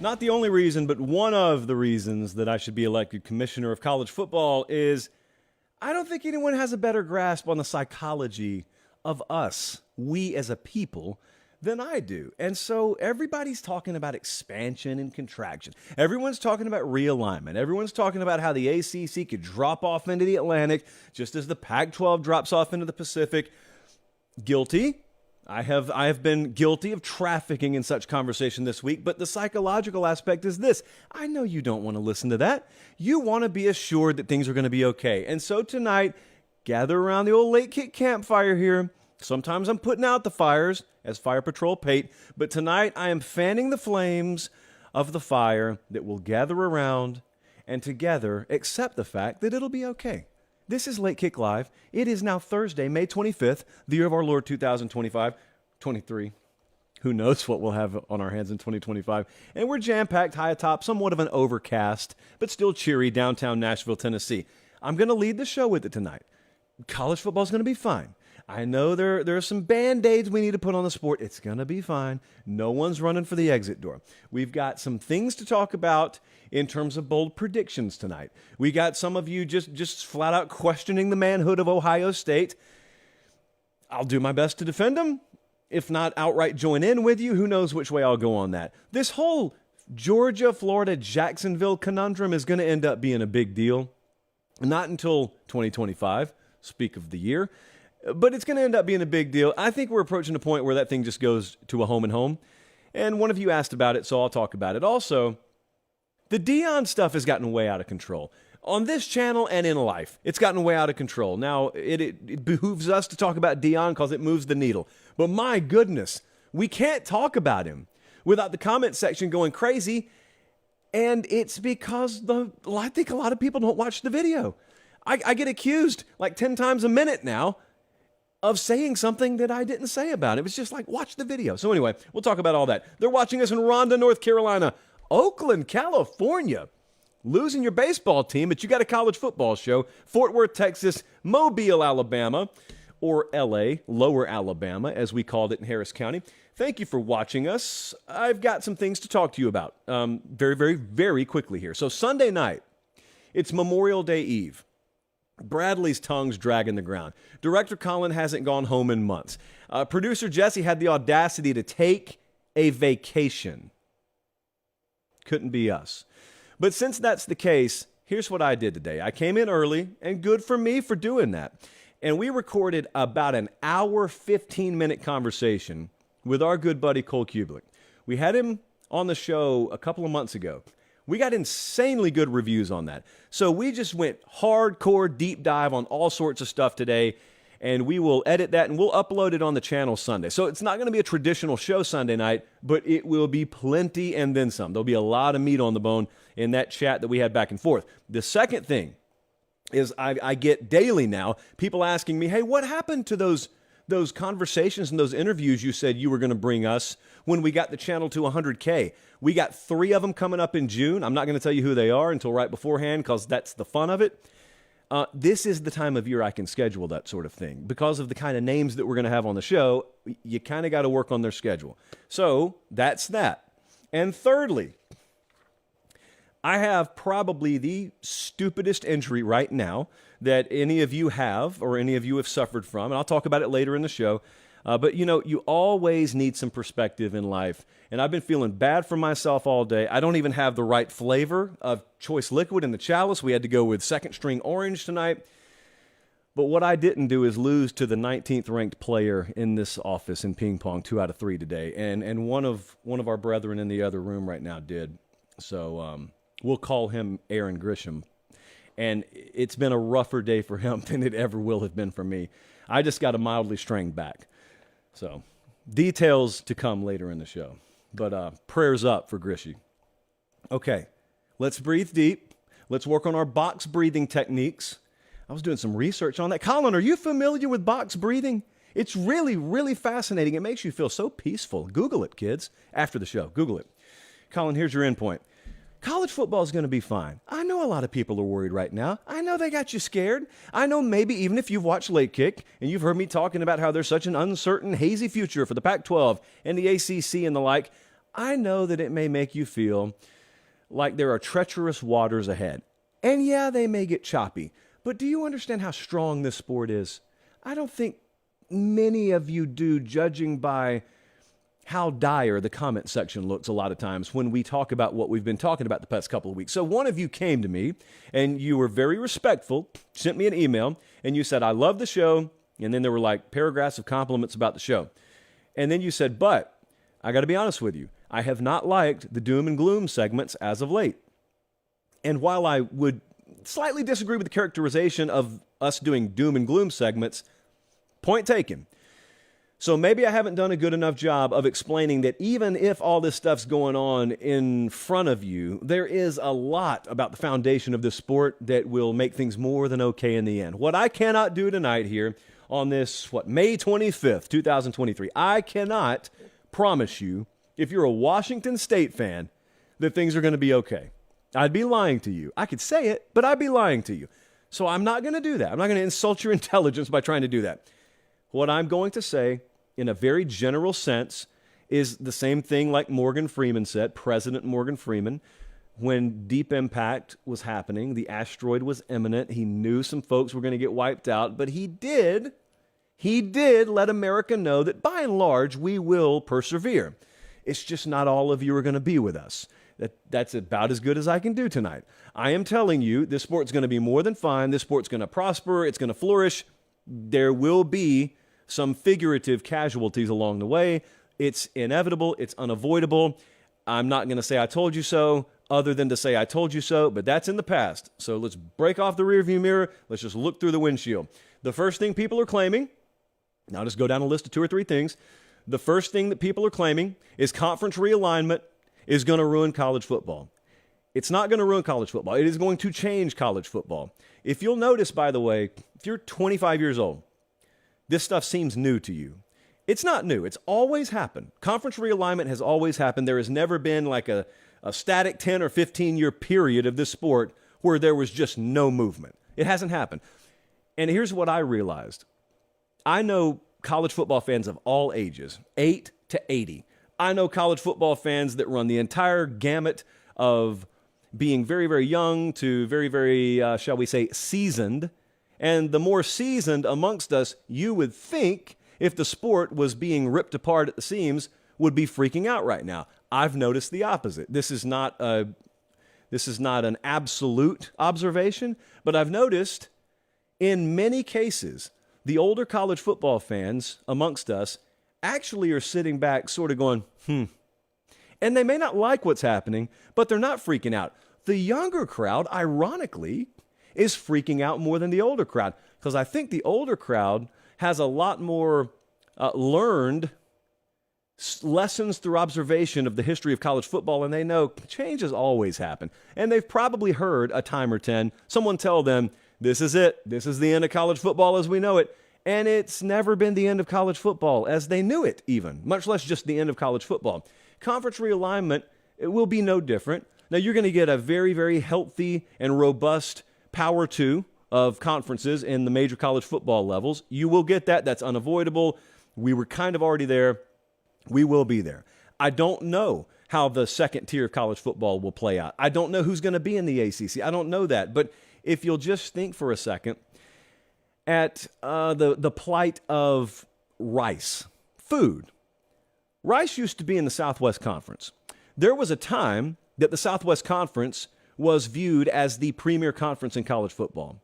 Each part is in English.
Not the only reason, but one of the reasons that I should be elected commissioner of college football is I don't think anyone has a better grasp on the psychology of us, we as a people, than I do. And so everybody's talking about expansion and contraction. Everyone's talking about realignment. Everyone's talking about how the ACC could drop off into the Atlantic just as the Pac-12 drops off into the Pacific. Guilty. I have been guilty of trafficking in such conversation this week, but the psychological aspect is this. I know you don't want to listen to that. You want to be assured that things are going to be okay. And so tonight, gather around the old late kick campfire here. Sometimes I'm putting out the fires as Fire Patrol Pate, but tonight I am fanning the flames of the fire that will gather around and together accept the fact that it'll be okay. This is Late Kick Live. It is now Thursday, May 25th, the year of our Lord 2025, 23. Who knows what we'll have on our hands in 2025. And we're jam-packed high atop somewhat of an overcast, but still cheery downtown Nashville, Tennessee. I'm going to lead the show with it tonight. College football is going to be fine. I know there are some Band-Aids we need to put on the sport. It's going to be fine. No one's running for the exit door. We've got some things to talk about in terms of bold predictions tonight. We got some of you just flat out questioning the manhood of Ohio State. I'll do my best to defend them. If not, outright join in with you. Who knows which way I'll go on that. This whole Georgia, Florida, Jacksonville conundrum is going to end up being a big deal. Not until 2025, speak of the year. But it's going to end up being a big deal. I think we're approaching a point where that thing just goes to a home and home. And one of you asked about it, so I'll talk about it. Also, the Deion stuff has gotten way out of control. On this channel and in life, it's gotten way out of control. Now, it behooves us to talk about Deion because it moves the needle. But my goodness, we can't talk about him without the comment section going crazy. And it's because I think a lot of people don't watch the video. I get accused like 10 times a minute now of saying something that I didn't say about it. It was just like, watch the video. So anyway, we'll talk about all that. They're watching us in Rhonda, North Carolina, Oakland, California, losing your baseball team, but you got a college football show, Fort Worth, Texas, Mobile, Alabama, or LA, Lower Alabama, as we called it in Harris County. Thank you for watching us. I've got some things to talk to you about very, very, very quickly here. So Sunday night, it's Memorial Day Eve. Bradley's tongue's dragging the ground. Director Colin hasn't gone home in months. Producer Jesse had the audacity to take a vacation. Couldn't be us. But since that's the case, here's what I did today. I came in early, and good for me for doing that. And we recorded about an hour, 15-minute conversation with our good buddy Cole Kublik. We had him on the show a couple of months ago. We got insanely good reviews on that. So we just went hardcore deep dive on all sorts of stuff today, and we will edit that and we'll upload it on the channel Sunday. So it's not going to be a traditional show Sunday night, but it will be plenty and then some. There'll be a lot of meat on the bone in that chat that we had back and forth. The second thing is I get daily now people asking me, hey, what happened to those conversations and those interviews you said you were going to bring us when we got the channel to 100K. We got 3 of them coming up in June. I'm not going to tell you who they are until right beforehand because that's the fun of it. This is the time of year I can schedule that sort of thing. Because of the kind of names that we're going to have on the show, you kind of got to work on their schedule. So that's that. And thirdly, I have probably the stupidest injury right now that any of you have or any of you have suffered from, and I'll talk about it later in the show. But, you know, you always need some perspective in life, and I've been feeling bad for myself all day. I don't even have the right flavor of choice liquid in the chalice. We had to go with second-string orange tonight. But what I didn't do is lose to the 19th ranked player in this office in ping pong 2 out of 3 today, and one of our brethren in the other room right now did. So we'll call him Aaron Grisham. And it's been a rougher day for him than it ever will have been for me. I just got a mildly strained back. So details to come later in the show. But prayers up for Grishy. Okay, let's breathe deep. Let's work on our box breathing techniques. I was doing some research on that. Colin, are you familiar with box breathing? It's really, really fascinating. It makes you feel so peaceful. Google it, kids, after the show. Google it. Colin, here's your endpoint. College football is going to be fine. I know a lot of people are worried right now. I know they got you scared. I know maybe even if you've watched Late Kick and you've heard me talking about how there's such an uncertain, hazy future for the Pac-12 and the ACC and the like, I know that it may make you feel like there are treacherous waters ahead. And yeah, they may get choppy. But do you understand how strong this sport is? I don't think many of you do, judging by how dire the comment section looks a lot of times when we talk about what we've been talking about the past couple of weeks. So one of you came to me, and you were very respectful, sent me an email, and you said, I love the show, and then there were like paragraphs of compliments about the show. And then you said, but I got to be honest with you, I have not liked the doom and gloom segments as of late. And while I would slightly disagree with the characterization of us doing doom and gloom segments, point taken. So maybe I haven't done a good enough job of explaining that even if all this stuff's going on in front of you, there is a lot about the foundation of this sport that will make things more than okay in the end. What I cannot do tonight here on this, May 25th, 2023, I cannot promise you, if you're a Washington State fan, that things are going to be okay. I'd be lying to you. I could say it, but I'd be lying to you. So I'm not going to do that. I'm not going to insult your intelligence by trying to do that. What I'm going to say, in a very general sense, is the same thing like Morgan Freeman said, President Morgan Freeman, when Deep Impact was happening, the asteroid was imminent. He knew some folks were going to get wiped out, but he did let America know that by and large, we will persevere. It's just not all of you are going to be with us. That's about as good as I can do tonight. I am telling you, this sport's going to be more than fine. This sport's going to prosper. It's going to flourish. There will be some figurative casualties along the way. It's inevitable. It's unavoidable. I'm not going to say I told you so other than to say I told you so, but that's in the past. So let's break off the rearview mirror. Let's just look through the windshield. The first thing people are claiming, now I'll just go down a list of 2 or 3 things. The first thing that people are claiming is conference realignment is going to ruin college football. It's not going to ruin college football. It is going to change college football. If you'll notice, by the way, if you're 25 years old, this stuff seems new to you. It's not new. It's always happened. Conference realignment has always happened. There has never been like a static 10 or 15-year period of this sport where there was just no movement. It hasn't happened. And here's what I realized. I know college football fans of all ages, 8 to 80. I know college football fans that run the entire gamut of being very, very young to very, very, shall we say, seasoned. And the more seasoned amongst us, you would think, if the sport was being ripped apart at the seams, would be freaking out right now. I've noticed the opposite. This is not an absolute observation, but I've noticed in many cases, the older college football fans amongst us actually are sitting back sort of going, And they may not like what's happening, but they're not freaking out. The younger crowd, ironically, is freaking out more than the older crowd, because I think the older crowd has a lot more learned lessons through observation of the history of college football, and they know changes always happen. And they've probably heard a time or 10 someone tell them, this is it. This is the end of college football as we know it. And it's never been the end of college football as they knew it even, much less just the end of college football. Conference realignment, it will be no different. Now, you're going to get a very, very healthy and robust Power 2 of conferences in the major college football levels. You will get that. That's unavoidable. We were kind of already there. We will be there. I don't know how the second tier of college football will play out. I don't know who's going to be in the ACC. I don't know that. But if you'll just think for a second at the plight of rice, food. Rice used to be in the Southwest Conference. There was a time that the Southwest Conference was viewed as the premier conference in college football.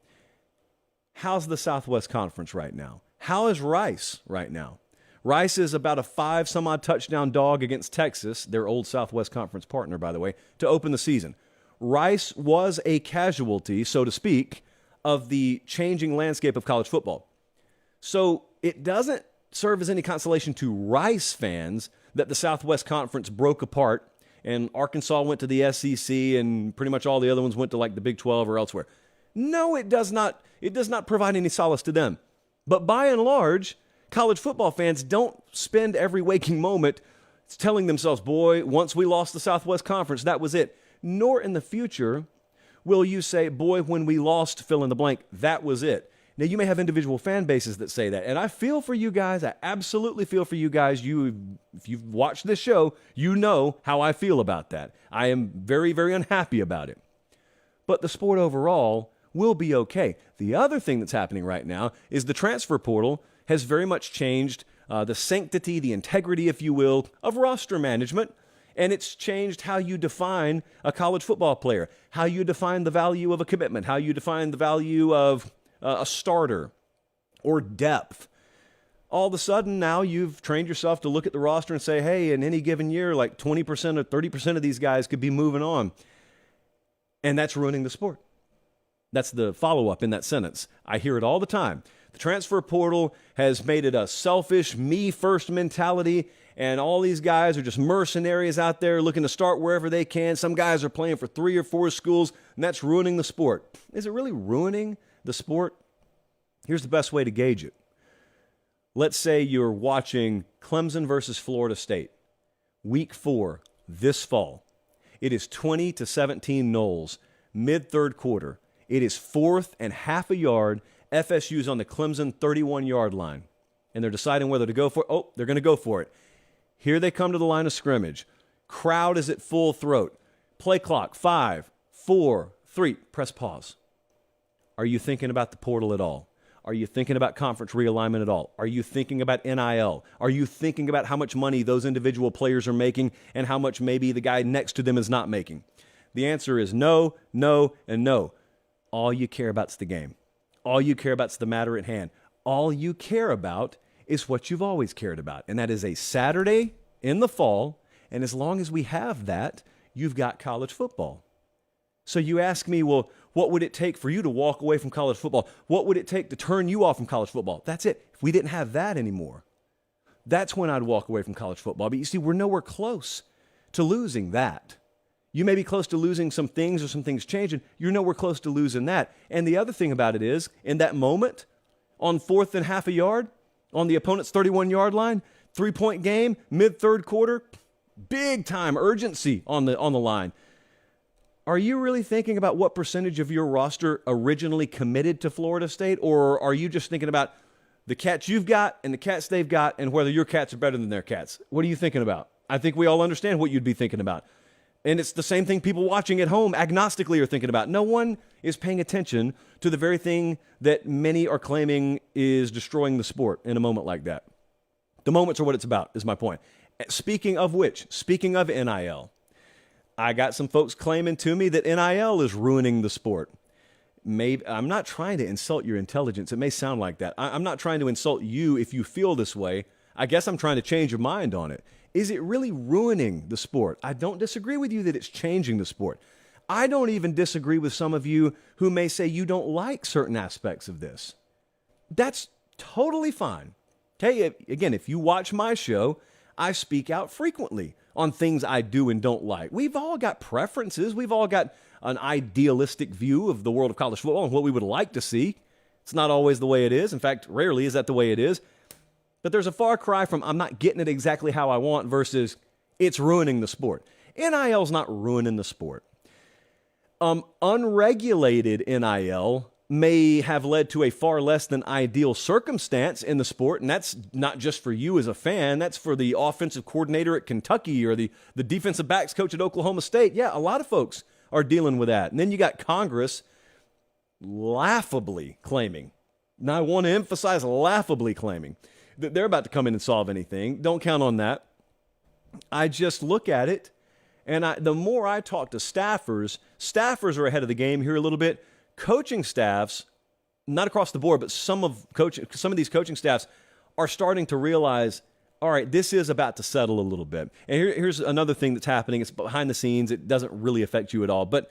How's the Southwest Conference right now? How is Rice right now? Rice is about a 5-some-odd touchdown dog against Texas, their old Southwest Conference partner, by the way, to open the season. Rice was a casualty, so to speak, of the changing landscape of college football. So it doesn't serve as any consolation to Rice fans that the Southwest Conference broke apart and Arkansas went to the SEC and pretty much all the other ones went to like the Big 12 or elsewhere. No, it does not. It does not provide any solace to them. But by and large, college football fans don't spend every waking moment telling themselves, boy, once we lost the Southwest Conference, that was it. Nor in the future will you say, boy, when we lost fill in the blank, that was it. Now, you may have individual fan bases that say that, and I feel for you guys. I absolutely feel for you guys. If you've watched this show, you know how I feel about that. I am very, very unhappy about it. But the sport overall will be okay. The other thing that's happening right now is the transfer portal has very much changed the sanctity, the integrity, if you will, of roster management. And it's changed how you define a college football player, how you define the value of a commitment, how you define the value of a starter or depth. All of a sudden now you've trained yourself to look at the roster and say, hey, in any given year, like 20% or 30% of these guys could be moving on. And that's ruining the sport. That's the follow-up in that sentence. I hear it all the time. The transfer portal has made it a selfish, me-first mentality, and all these guys are just mercenaries out there looking to start wherever they can. Some guys are playing for 3 or 4 schools, and that's ruining the sport. Is it really ruining the sport? Here's the best way to gauge it. Let's say you're watching Clemson versus Florida State, week 4, this fall. It is 20-17 Noles, mid-third quarter. It is 4th and half a yard. FSU's on the Clemson 31-yard line, and they're deciding whether to go for it. Oh, they're going to go for it. Here they come to the line of scrimmage. Crowd is at full throat. Play clock, 5, 4, 3. Press pause. Are you thinking about the portal at all? Are you thinking about conference realignment at all? Are you thinking about NIL? Are you thinking about how much money those individual players are making and how much maybe the guy next to them is not making? The answer is no, no, and no. All you care about is the game. All you care about is the matter at hand. All you care about is what you've always cared about, and that is a Saturday in the fall, and as long as we have that, you've got college football. So you ask me, well, what would it take for you to walk away from college football? What would it take to turn you off from college football? That's it. If we didn't have that anymore, that's when I'd walk away from college football. But you see, we're nowhere close to losing that. You may be close to losing some things or some things changing. You're nowhere close to losing that. And the other thing about it is, in that moment, on 4th and half a yard, on the opponent's 31-yard line, 3-point game, mid-third quarter, big time urgency on the line. Are you really thinking about what percentage of your roster originally committed to Florida State, or are you just thinking about the cats you've got and the cats they've got and whether your cats are better than their cats? What are you thinking about? I think we all understand what you'd be thinking about. And it's the same thing people watching at home agnostically are thinking about. No one is paying attention to the very thing that many are claiming is destroying the sport in a moment like that. The moments are what it's about, is my point. Speaking of which, speaking of NIL, I got some folks claiming to me that NIL is ruining the sport. Maybe I'm not trying to insult your intelligence. It may sound like that. I'm not trying to insult you if you feel this way. I guess I'm trying to change your mind on it. Is it really ruining the sport? I don't disagree with you that it's changing the sport. I don't even disagree with some of you who may say you don't like certain aspects of this. That's totally fine. Okay, again, if you watch my show, I speak out frequently on things I do and don't like. We've all got preferences. We've all got an idealistic view of the world of college football and what we would like to see. It's not always the way it is. In fact, rarely is that the way it is. But there's a far cry from I'm not getting it exactly how I want versus it's ruining the sport. NIL's not ruining the sport. Unregulated NIL may have led to a far less than ideal circumstance in the sport, and that's not just for you as a fan. That's for the offensive coordinator at Kentucky or the defensive backs coach at Oklahoma State. Yeah, a lot of folks are dealing with that. And then you got Congress laughably claiming, and I want to emphasize laughably claiming, that they're about to come in and solve anything. Don't count on that. I just look at it, and the more I talk to staffers are ahead of the game here a little bit. Coaching staffs, not across the board, but some of these coaching staffs are starting to realize, all right, this is about to settle a little bit. And here's another thing that's happening. It's behind the scenes. It doesn't really affect you at all. But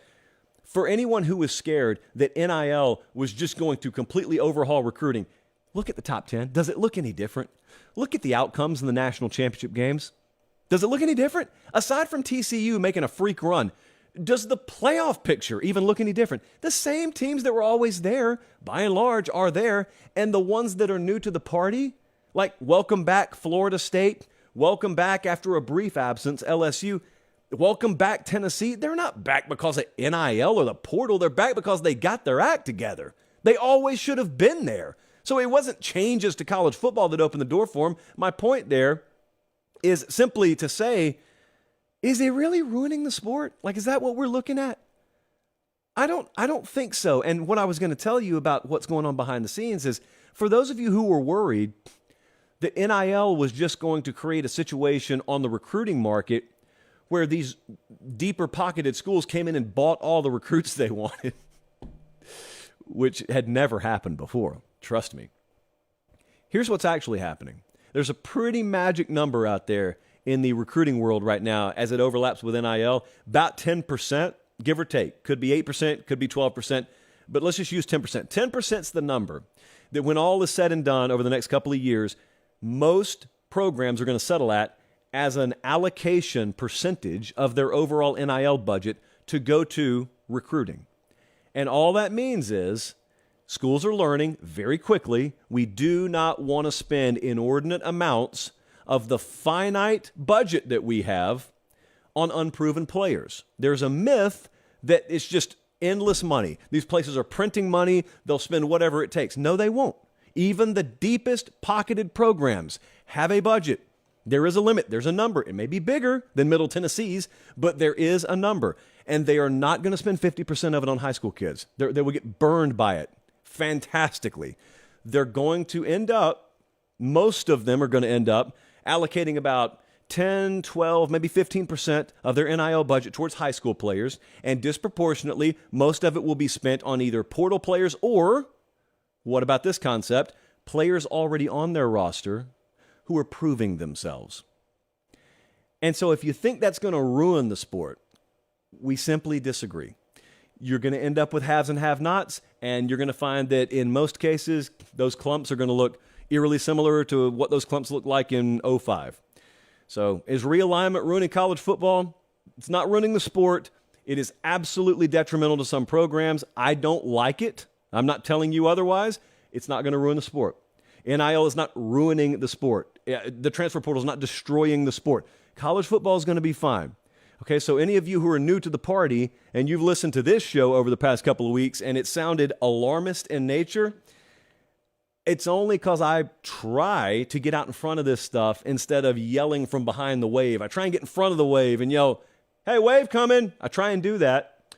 for anyone who was scared that NIL was just going to completely overhaul recruiting, look at the top 10. Does it look any different? Look at the outcomes in the national championship games. Does it look any different? Aside from TCU making a freak run, does the playoff picture even look any different? The same teams that were always there, by and large, are there, and the ones that are new to the party, like welcome back Florida State, welcome back after a brief absence LSU, welcome back Tennessee, they're not back because of NIL or the portal. They're back because they got their act together. They always should have been there. So it wasn't changes to college football that opened the door for them. My point there is simply to say, is it really ruining the sport? Like, is that what we're looking at? I don't think so. And what I was going to tell you about what's going on behind the scenes is, for those of you who were worried that NIL was just going to create a situation on the recruiting market where these deeper-pocketed schools came in and bought all the recruits they wanted, which had never happened before, trust me. Here's what's actually happening. There's a pretty magic number out there in the recruiting world right now as it overlaps with NIL, about 10%, give or take. Could be 8%, could be 12%, but let's just use 10%. 10% is the number that when all is said and done over the next couple of years, most programs are going to settle at as an allocation percentage of their overall NIL budget to go to recruiting. And all that means is schools are learning very quickly we do not want to spend inordinate amounts of the finite budget that we have on unproven players. There's a myth that it's just endless money. These places are printing money. They'll spend whatever it takes. No, they won't. Even the deepest pocketed programs have a budget. There is a limit. There's a number. It may be bigger than Middle Tennessee's, but there is a number. And they are not going to spend 50% of it on high school kids. They will get burned by it fantastically. They're going to end up, most of them are going to end up allocating about 10, 12, maybe 15% of their NIL budget towards high school players, and disproportionately, most of it will be spent on either portal players or, what about this concept, players already on their roster who are proving themselves. And so if you think that's going to ruin the sport, we simply disagree. You're going to end up with haves and have-nots, and you're going to find that in most cases, those clumps are going to look eerily similar to what those clumps looked like in 2005. So is realignment ruining college football? It's not ruining the sport. It is absolutely detrimental to some programs. I don't like it. I'm not telling you otherwise. It's not going to ruin the sport. NIL is not ruining the sport. The transfer portal is not destroying the sport. College football is going to be fine. Okay, so any of you who are new to the party and you've listened to this show over the past couple of weeks and it sounded alarmist in nature, it's only because I try to get out in front of this stuff instead of yelling from behind the wave. I try and get in front of the wave and yell, "Hey, wave coming!" I try and do that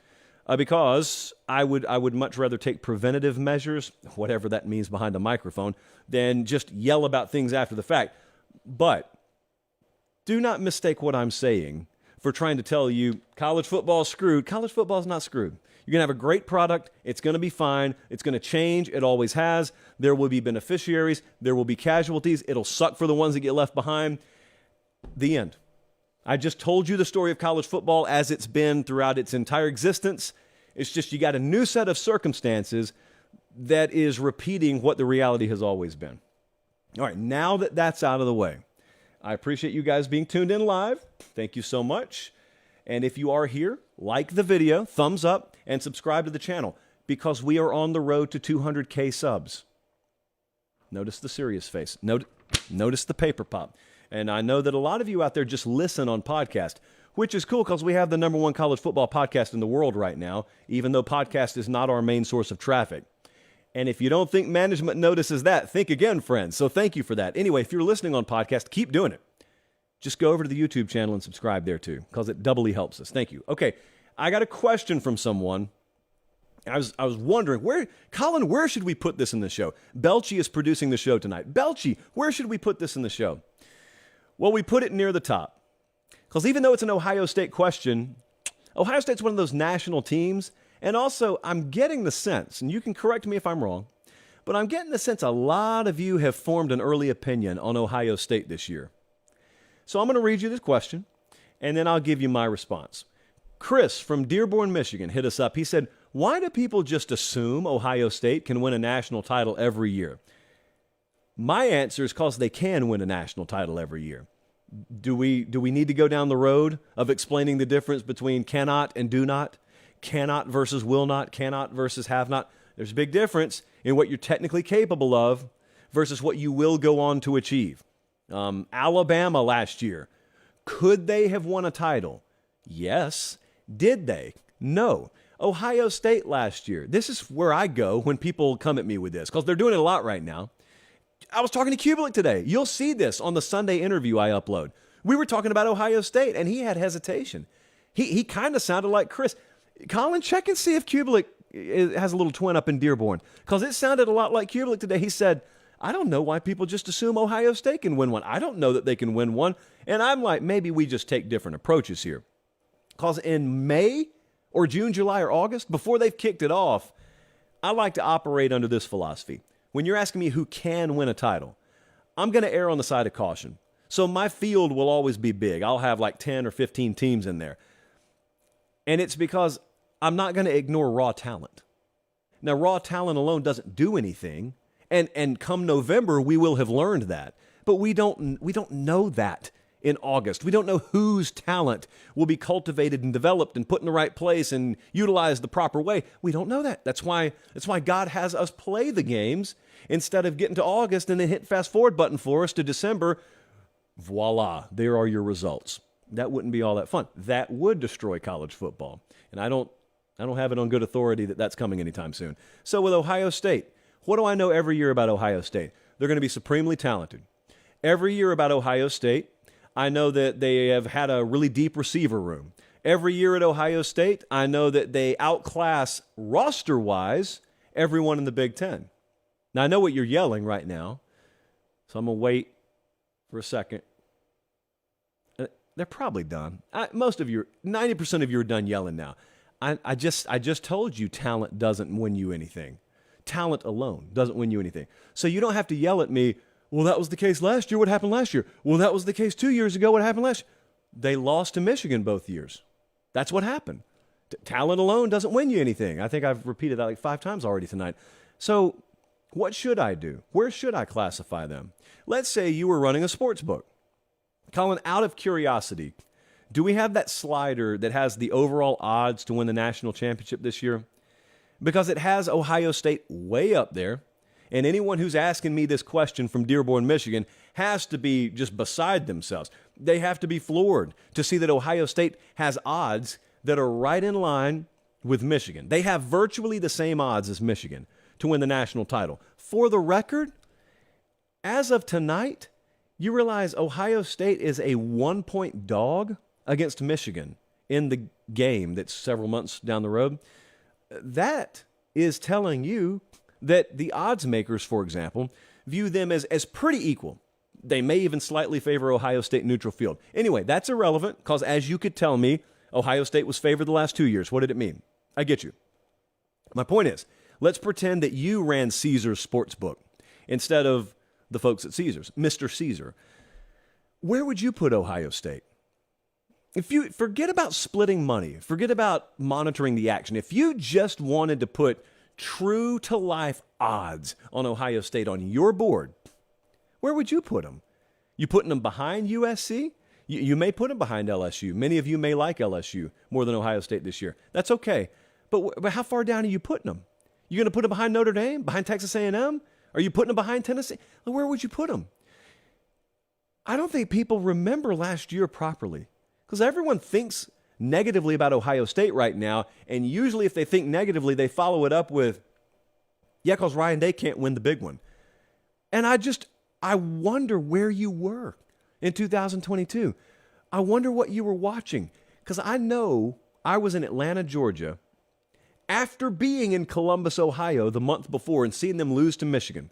because I would much rather take preventative measures, whatever that means behind a microphone, than just yell about things after the fact. But do not mistake what I'm saying for trying to tell you college football is screwed. College football is not screwed. You're going to have a great product. It's going to be fine. It's going to change. It always has. There will be beneficiaries. There will be casualties. It'll suck for the ones that get left behind. The end. I just told you the story of college football as it's been throughout its entire existence. It's just you got a new set of circumstances that is repeating what the reality has always been. All right, now that that's out of the way, I appreciate you guys being tuned in live. Thank you so much. And if you are here, like the video, thumbs up, and subscribe to the channel because we are on the road to 200K subs. Notice the serious face. Notice the paper pop. And I know that a lot of you out there just listen on podcast, which is cool because we have the #1 college football podcast in the world right now, even though podcast is not our main source of traffic. And if you don't think management notices that, think again, friends. So thank you for that. Anyway, if you're listening on podcast, keep doing it. Just go over to the YouTube channel and subscribe there too, because it doubly helps us. Thank you. Okay, I got a question from someone. I was wondering, Colin, where should we put this in the show? Belchie is producing the show tonight. Belchie, where should we put this in the show? Well, we put it near the top. Because even though it's an Ohio State question, Ohio State's one of those national teams. And also, I'm getting the sense, and you can correct me if I'm wrong, but I'm getting the sense a lot of you have formed an early opinion on Ohio State this year. So I'm going to read you this question, and then I'll give you my response. Chris from Dearborn, Michigan, hit us up. He said, why do people just assume Ohio State can win a national title every year? My answer is because they can win a national title every year. Do we need to go down the road of explaining the difference between cannot and do not? Cannot versus will not, cannot versus have not. There's a big difference in what you're technically capable of versus what you will go on to achieve. Alabama last year, could they have won a title? Yes. Did they? No. Ohio State last year. This is where I go when people come at me with this, because they're doing it a lot right now. I was talking to Kubelik today. You'll see this on the Sunday interview I upload. We were talking about Ohio State, and he had hesitation. He kind of sounded like Chris. Colin, check and see if Kubelik has a little twin up in Dearborn, because it sounded a lot like Kubelik today. He said, I don't know why people just assume Ohio State can win one. I don't know that they can win one. And I'm like, maybe we just take different approaches here. Because in May or June, July, or August, before they've kicked it off, I like to operate under this philosophy. When you're asking me who can win a title, I'm going to err on the side of caution. So my field will always be big. I'll have like 10 or 15 teams in there. And it's because I'm not going to ignore raw talent. Now, raw talent alone doesn't do anything. And come November, we will have learned that. But we don't know that in August. We don't know whose talent will be cultivated and developed and put in the right place and utilized the proper way. We don't know that. That's why God has us play the games instead of getting to August and then hit fast forward button for us to December. Voila, there are your results. That wouldn't be all that fun. That would destroy college football. And I don't have it on good authority that that's coming anytime soon. So with Ohio State, what do I know every year about Ohio State? They're going to be supremely talented. Every year about Ohio State, I know that they have had a really deep receiver room. Every year at Ohio State, I know that they outclass roster-wise everyone in the Big Ten. Now, I know what you're yelling right now, so I'm going to wait for a second. They're probably done. Most of you, 90% of you are done yelling now. I just told you talent doesn't win you anything. Talent alone doesn't win you anything. So you don't have to yell at me, well, that was the case last year. What happened last year? Well, that was the case 2 years ago. What happened last year? They lost to Michigan both years. That's what happened. Talent alone doesn't win you anything. I think I've repeated that like 5 times already tonight. So what should I do? Where should I classify them? Let's say you were running a sports book. Colin, out of curiosity, do we have that slider that has the overall odds to win the national championship this year? Because it has Ohio State way up there, and anyone who's asking me this question from Dearborn, Michigan, has to be just beside themselves. They have to be floored to see that Ohio State has odds that are right in line with Michigan. They have virtually the same odds as Michigan to win the national title. For the record, as of tonight, you realize Ohio State is a 1-point dog against Michigan in the game that's several months down the road. That is telling you that the odds makers, for example, view them as pretty equal. They may even slightly favor Ohio State neutral field. Anyway, that's irrelevant because, as you could tell me, Ohio State was favored the last 2 years. What did it mean? I get you. My point is, let's pretend that you ran Caesar's Sportsbook instead of the folks at Caesar's, Mr. Caesar. Where would you put Ohio State? If you forget about splitting money, forget about monitoring the action. If you just wanted to put true to life odds on Ohio State on your board, where would you put them? You putting them behind USC? You may put them behind LSU. Many of you may like LSU more than Ohio State this year. That's okay. But how far down are you putting them? You going to put them behind Notre Dame, behind Texas A&M? Are you putting them behind Tennessee? Where would you put them? I don't think people remember last year properly. Because everyone thinks negatively about Ohio State right now, and usually if they think negatively, they follow it up with, yeah, because Ryan Day can't win the big one. And I wonder where you were in 2022. I wonder what you were watching. Because I know I was in Atlanta, Georgia, after being in Columbus, Ohio the month before and seeing them lose to Michigan.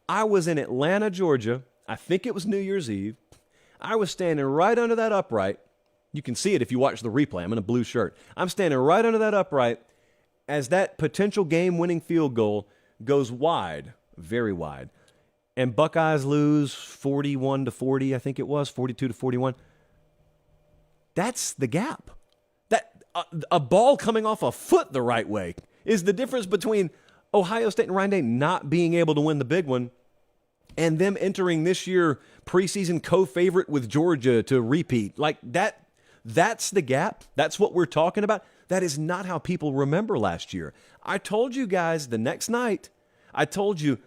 I was in Atlanta, Georgia. I think it was New Year's Eve. I was standing right under that upright. You can see it if you watch the replay. I'm in a blue shirt. I'm standing right under that upright as that potential game-winning field goal goes wide, very wide. And Buckeyes lose 41-40, I think it was, 42-41. That's the gap. That a ball coming off a foot the right way is the difference between Ohio State and Ryan Day not being able to win the big one and them entering this year preseason co-favorite with Georgia to repeat. Like that. That's the gap. That's what we're talking about. That is not how people remember last year. I told you guys the next night, I told you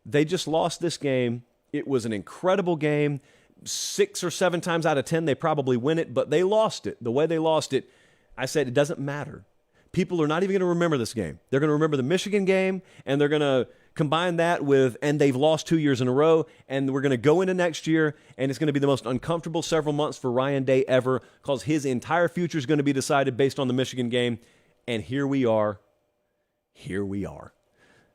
they just lost this game. It was an incredible game. 6 or 7 times out of 10, they probably win it, but they lost it. The way they lost it, I said it doesn't matter People are not even going to remember this game. They're going to remember the Michigan game, and they're going to combine that with, and they've lost 2 years in a row, and we're going to go into next year, and it's going to be the most uncomfortable several months for Ryan Day ever, because his entire future is going to be decided based on the Michigan game, and here we are. Here we are.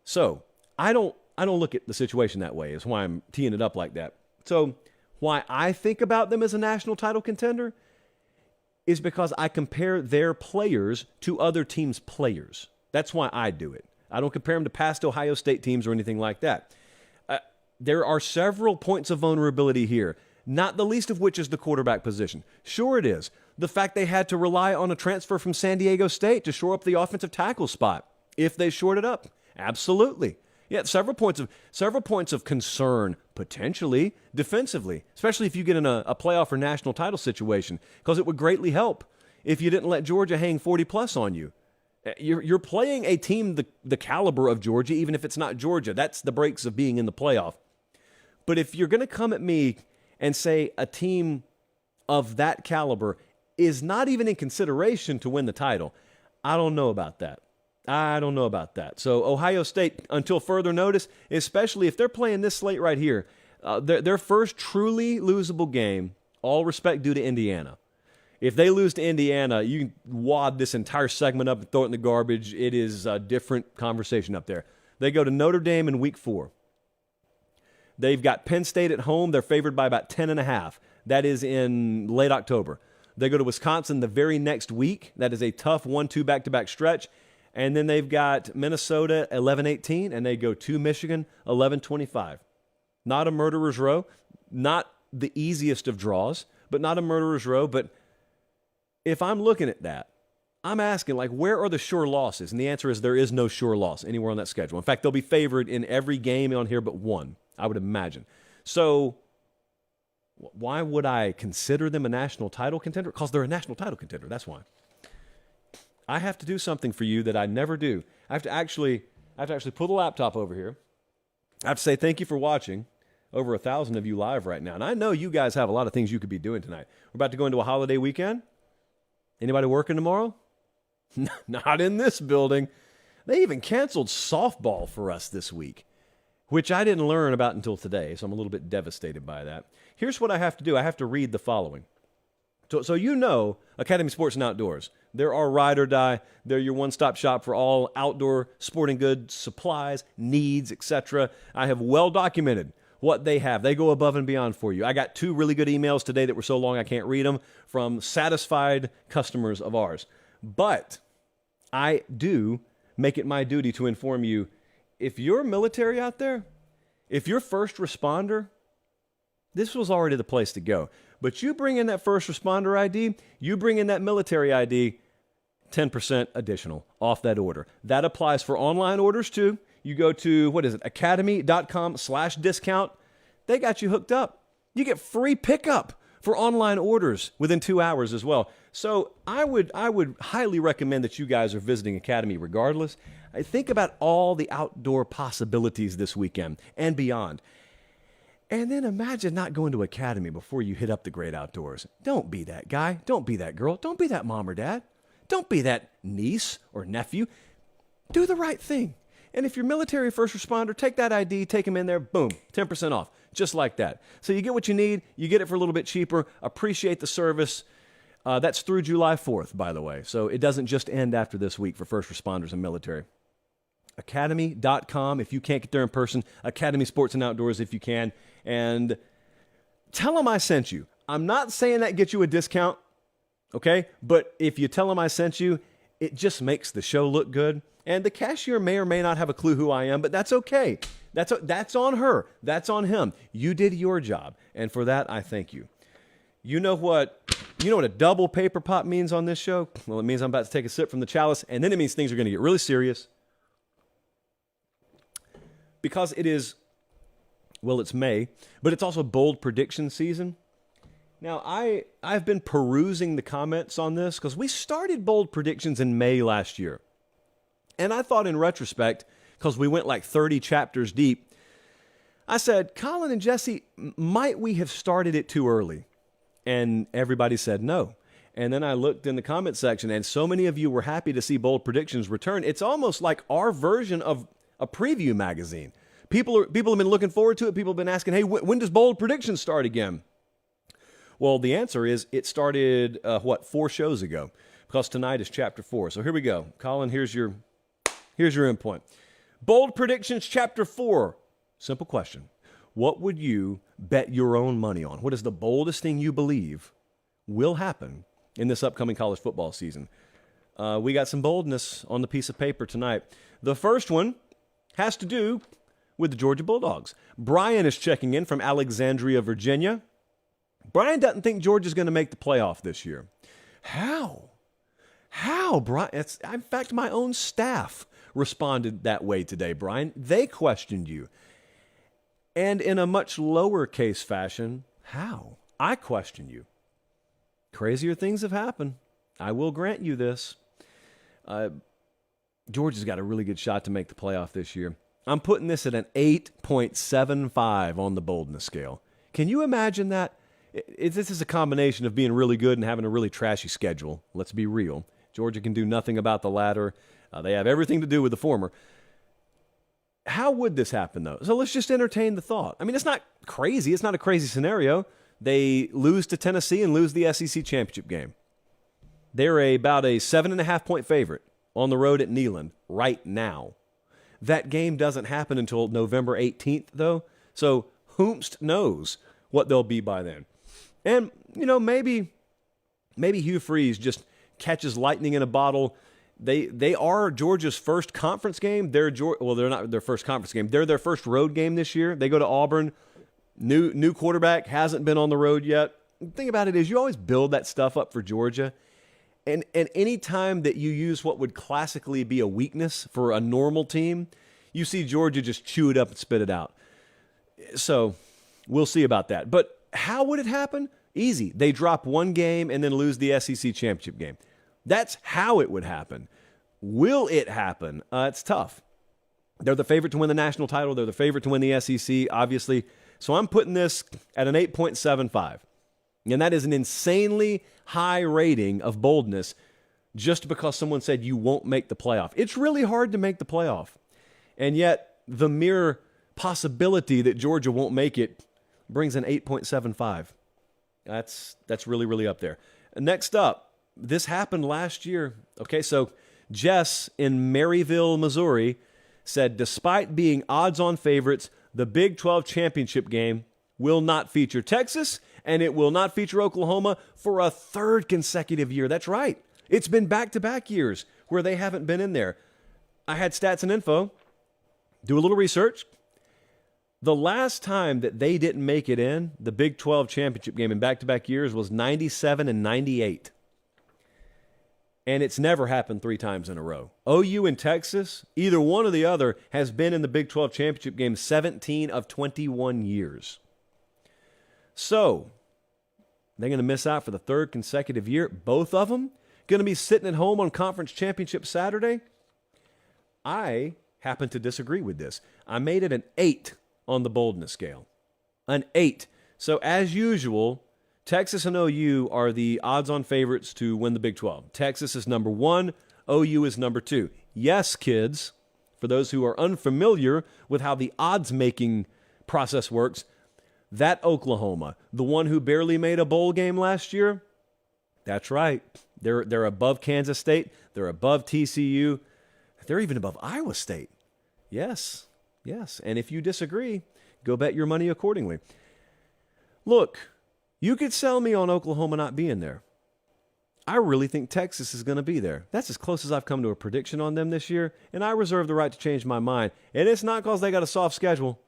So I don't look at the situation that way, is why I'm teeing it up like that. So why I think about them as a national title contender is because I compare their players to other teams' players. That's why I do it. I don't compare them to past Ohio State teams or anything like that. There are several points of vulnerability here, not the least of which is the quarterback position. Sure it is. The fact they had to rely on a transfer from San Diego State to shore up the offensive tackle spot if they shored it up. Absolutely. Yeah, several points of concern, potentially, defensively, especially if you get in a playoff or national title situation, because it would greatly help if you didn't let Georgia hang 40-plus on you. You're playing a team the caliber of Georgia, even if it's not Georgia. That's the breaks of being in the playoff. But if you're going to come at me and say a team of that caliber is not even in consideration to win the title, I don't know about that. So Ohio State, until further notice, especially if they're playing this slate right here, their first truly losable game, all respect due to Indiana. If they lose to Indiana, you can wad this entire segment up and throw it in the garbage. It is a different conversation up there. They go to Notre Dame in week 4. They've got Penn State at home. They're favored by about 10.5. That is in late October. They go to Wisconsin the very next week. That is a tough 1-2 back-to-back stretch. And then they've got Minnesota 11-18, and they go to Michigan 11-25. Not a murderer's row. Not the easiest of draws, but not a murderer's row. But if I'm looking at that, I'm asking, like, where are the sure losses? And the answer is there is no sure loss anywhere on that schedule. In fact, they'll be favored in every game on here but one, I would imagine. So why would I consider them a national title contender? Because they're a national title contender. That's why. I have to do something for you that I never do. I have to actually pull the laptop over here. I have to say thank you for watching. Over 1,000 of you live right now. And I know you guys have a lot of things you could be doing tonight. We're about to go into a holiday weekend. Anybody working tomorrow? Not in this building. They even canceled softball for us this week, which I didn't learn about until today, so I'm a little bit devastated by that. Here's what I have to do. I have to read the following. So you know Academy Sports and Outdoors. They're our ride or die. They're your one-stop shop for all outdoor sporting goods, supplies, needs, etc. I have well documented what they have. They go above and beyond for you. I got 2 really good emails today that were so long I can't read them from satisfied customers of ours. But I do make it my duty to inform you, if you're military out there, if you're first responder, this was already the place to go. But you bring in that first responder ID, you bring in that military ID, 10% additional off that order. That applies for online orders too. You go to, academy.com/discount. They got you hooked up. You get free pickup for online orders within 2 hours as well. So I would highly recommend that you guys are visiting Academy regardless. Think about all the outdoor possibilities this weekend and beyond. And then imagine not going to Academy before you hit up the great outdoors. Don't be that guy. Don't be that girl. Don't be that mom or dad. Don't be that niece or nephew. Do the right thing. And if you're military first responder, take that ID, take them in there, boom, 10% off, just like that. So you get what you need, you get it for a little bit cheaper, appreciate the service. That's through July 4th, by the way. So it doesn't just end after this week for first responders and military. Academy.com if you can't get there in person, Academy Sports and Outdoors if you can, and tell them I sent you. I'm not saying that gets you a discount, okay? But if you tell them I sent you, it just makes the show look good. And the cashier may or may not have a clue who I am, but that's okay. That's on her. That's on him. You did your job, and for that, I thank you. You know what a double paper pop means on this show? Well, it means I'm about to take a sip from the chalice, and then it means things are going to get really serious. Because it is, well, it's May, but it's also bold prediction season. Now, I've been perusing the comments on this because we started bold predictions in May last year. And I thought in retrospect, because we went like 30 chapters deep, I said, Colin and Jesse, might we have started it too early? And everybody said no. And then I looked in the comment section, and so many of you were happy to see Bold Predictions return. It's almost like our version of a preview magazine. People have been looking forward to it. People have been asking, hey, when does Bold Predictions start again? Well, the answer is it started, 4 shows ago, because tonight is Chapter 4. So here we go. Colin, here's your endpoint. Bold Predictions Chapter 4. Simple question. What would you bet your own money on? What is the boldest thing you believe will happen in this upcoming college football season? We got some boldness on the piece of paper tonight. The first one has to do with the Georgia Bulldogs. Brian is checking in from Alexandria, Virginia. Brian doesn't think Georgia's going to make the playoff this year. How? How, Brian? In fact, my own staff responded that way today, Brian. They questioned you. And in a much lowercase fashion, how? I question you. Crazier things have happened. I will grant you this. Georgia's got a really good shot to make the playoff this year. I'm putting this at an 8.75 on the boldness scale. Can you imagine that? This is a combination of being really good and having a really trashy schedule. Let's be real. Georgia can do nothing about the latter. They have everything to do with the former. How would this happen, though? So let's just entertain the thought. I mean, it's not crazy. It's not a crazy scenario. They lose to Tennessee and lose the SEC championship game. They're about a 7.5-point favorite on the road at Neyland right now. That game doesn't happen until November 18th, though. So whomst knows what they'll be by then. And, maybe Hugh Freeze just catches lightning in a bottle. They are Georgia's first conference game. They're not their first conference game. They're their first road game this year. They go to Auburn. New quarterback, hasn't been on the road yet. The thing about it is you always build that stuff up for Georgia. And any time that you use what would classically be a weakness for a normal team, you see Georgia just chew it up and spit it out. So we'll see about that. But how would it happen? Easy. They drop one game and then lose the SEC championship game. That's how it would happen. Will it happen? It's tough. They're the favorite to win the national title. They're the favorite to win the SEC, obviously. So I'm putting this at an 8.75. And that is an insanely high rating of boldness just because someone said you won't make the playoff. It's really hard to make the playoff. And yet the mere possibility that Georgia won't make it brings an 8.75. That's really, really up there. Next up, this happened last year. Okay, so Jess in Maryville, Missouri said, despite being odds-on favorites, the Big 12 championship game will not feature Texas, and it will not feature Oklahoma for a third consecutive year. That's right. It's been back-to-back years where they haven't been in there. I had stats and info. Do a little research. The last time that they didn't make it in, the Big 12 championship game in back-to-back years, was 97 and 98. And it's never happened 3 times in a row. OU and Texas, either one or the other, has been in the Big 12 championship game 17 of 21 years. So, they're going to miss out for the third consecutive year. Both of them going to be sitting at home on Conference Championship Saturday. I happen to disagree with this. I made it an 8 on the boldness scale. An 8. So, as usual, Texas and OU are the odds-on favorites to win the Big 12. Texas is number 1. OU is number 2. Yes, kids, for those who are unfamiliar with how the odds-making process works, that Oklahoma, the one who barely made a bowl game last year, that's right. They're above Kansas State. They're above TCU. They're even above Iowa State. Yes. And if you disagree, go bet your money accordingly. Look, you could sell me on Oklahoma not being there. I really think Texas is going to be there. That's as close as I've come to a prediction on them this year, and I reserve the right to change my mind. And it's not because they got a soft schedule.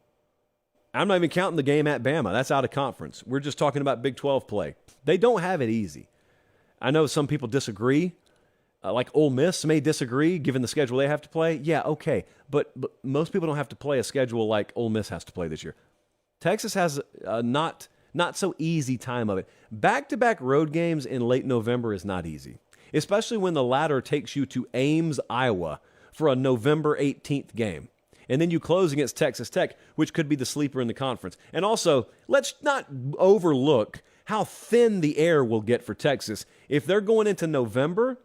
I'm not even counting the game at Bama. That's out of conference. We're just talking about Big 12 play. They don't have it easy. I know some people disagree. Like Ole Miss may disagree given the schedule they have to play. Yeah, okay. But most people don't have to play a schedule like Ole Miss has to play this year. Texas has not so easy time of it. Back-to-back road games in late November is not easy, especially when the latter takes you to Ames, Iowa for a November 18th game. And then you close against Texas Tech, which could be the sleeper in the conference. And also, let's not overlook how thin the air will get for Texas if they're going into November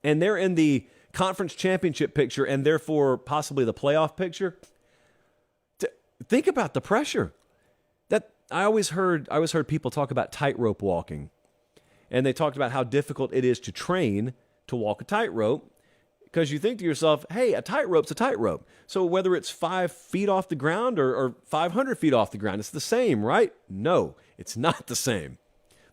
and they're in the conference championship picture and therefore possibly the playoff picture. Think about the pressure. That I always heard people talk about tightrope walking, and they talked about how difficult it is to train to walk a tightrope, because you think to yourself, hey, a tightrope's a tightrope. So whether it's 5 feet off the ground or 500 feet off the ground, it's the same, right? No, it's not the same.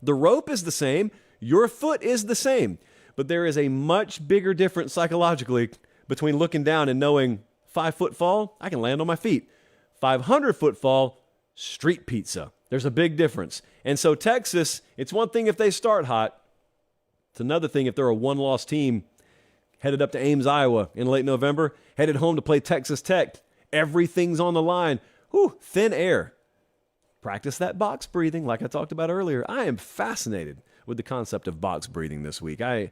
The rope is the same. Your foot is the same. But there is a much bigger difference psychologically between looking down and knowing 5-foot fall, I can land on my feet. 500-foot fall, street pizza. There's a big difference. And so Texas, it's one thing if they start hot. It's another thing if they're a one-loss team headed up to Ames, Iowa in late November, headed home to play Texas Tech. Everything's on the line. Whew, thin air. Practice that box breathing like I talked about earlier. I am fascinated with the concept of box breathing this week. The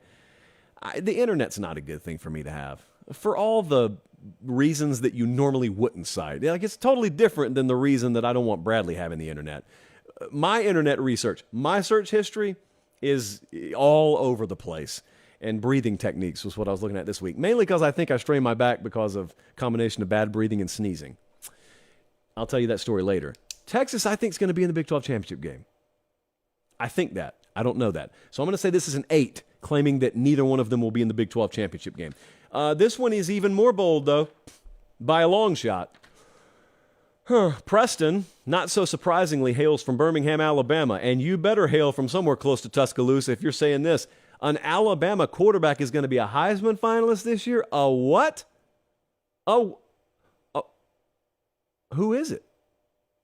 internet's not a good thing for me to have for all the reasons that you normally wouldn't cite. Like, it's totally different than the reason that I don't want Bradley having the internet. My internet research, my search history is all over the place. And breathing techniques was what I was looking at this week, mainly because I think I strained my back because of a combination of bad breathing and sneezing. I'll tell you that story later. Texas, I think, is going to be in the Big 12 championship game. I think that. I don't know that. So I'm going to say this is an 8, claiming that neither one of them will be in the Big 12 championship game. This one is even more bold, though, by a long shot. Preston, not so surprisingly, hails from Birmingham, Alabama, and you better hail from somewhere close to Tuscaloosa if you're saying this. An Alabama quarterback is going to be a Heisman finalist this year? A what? Who is it?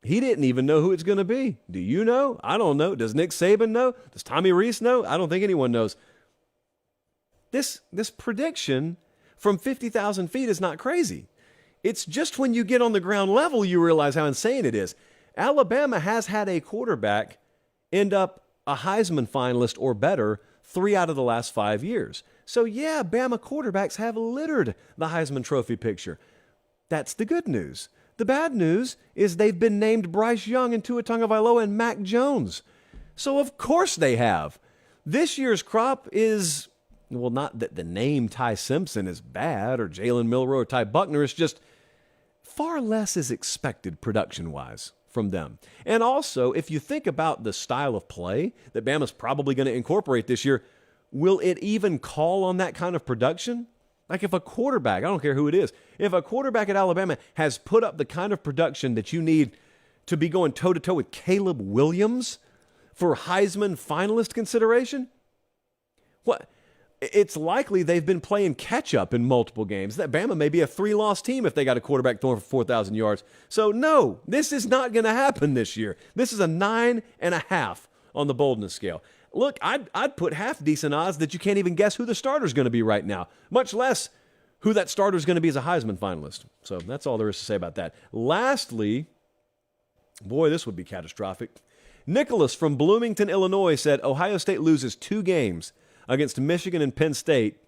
He didn't even know who it's going to be. Do you know? I don't know. Does Nick Saban know? Does Tommy Rees know? I don't think anyone knows. This prediction from 50,000 feet is not crazy. It's just when you get on the ground level you realize how insane it is. Alabama has had a quarterback end up a Heisman finalist or better 3 out of the last 5 years. So yeah, Bama quarterbacks have littered the Heisman Trophy picture. That's the good news. The bad news is they've been named Bryce Young and Tua Tagovailoa and Mac Jones. So of course they have. This year's crop is, well, not that the name Ty Simpson is bad or Jalen Milroe or Ty Buckner. It's just far less is expected production-wise from them. And also, if you think about the style of play that Bama's probably going to incorporate this year, will it even call on that kind of production? Like if a quarterback, I don't care who it is, if a quarterback at Alabama has put up the kind of production that you need to be going toe-to-toe with Caleb Williams for Heisman finalist consideration, what? It's likely they've been playing catch-up in multiple games. That Bama may be a 3-loss team if they got a quarterback throwing for 4,000 yards. So no, this is not going to happen this year. This is a 9.5 on the boldness scale. Look, I'd put half decent odds that you can't even guess who the starter's going to be right now, much less who that starter's going to be as a Heisman finalist. So that's all there is to say about that. Lastly, boy, this would be catastrophic. Nicholas from Bloomington, Illinois said Ohio State loses 2 games against Michigan and Penn State.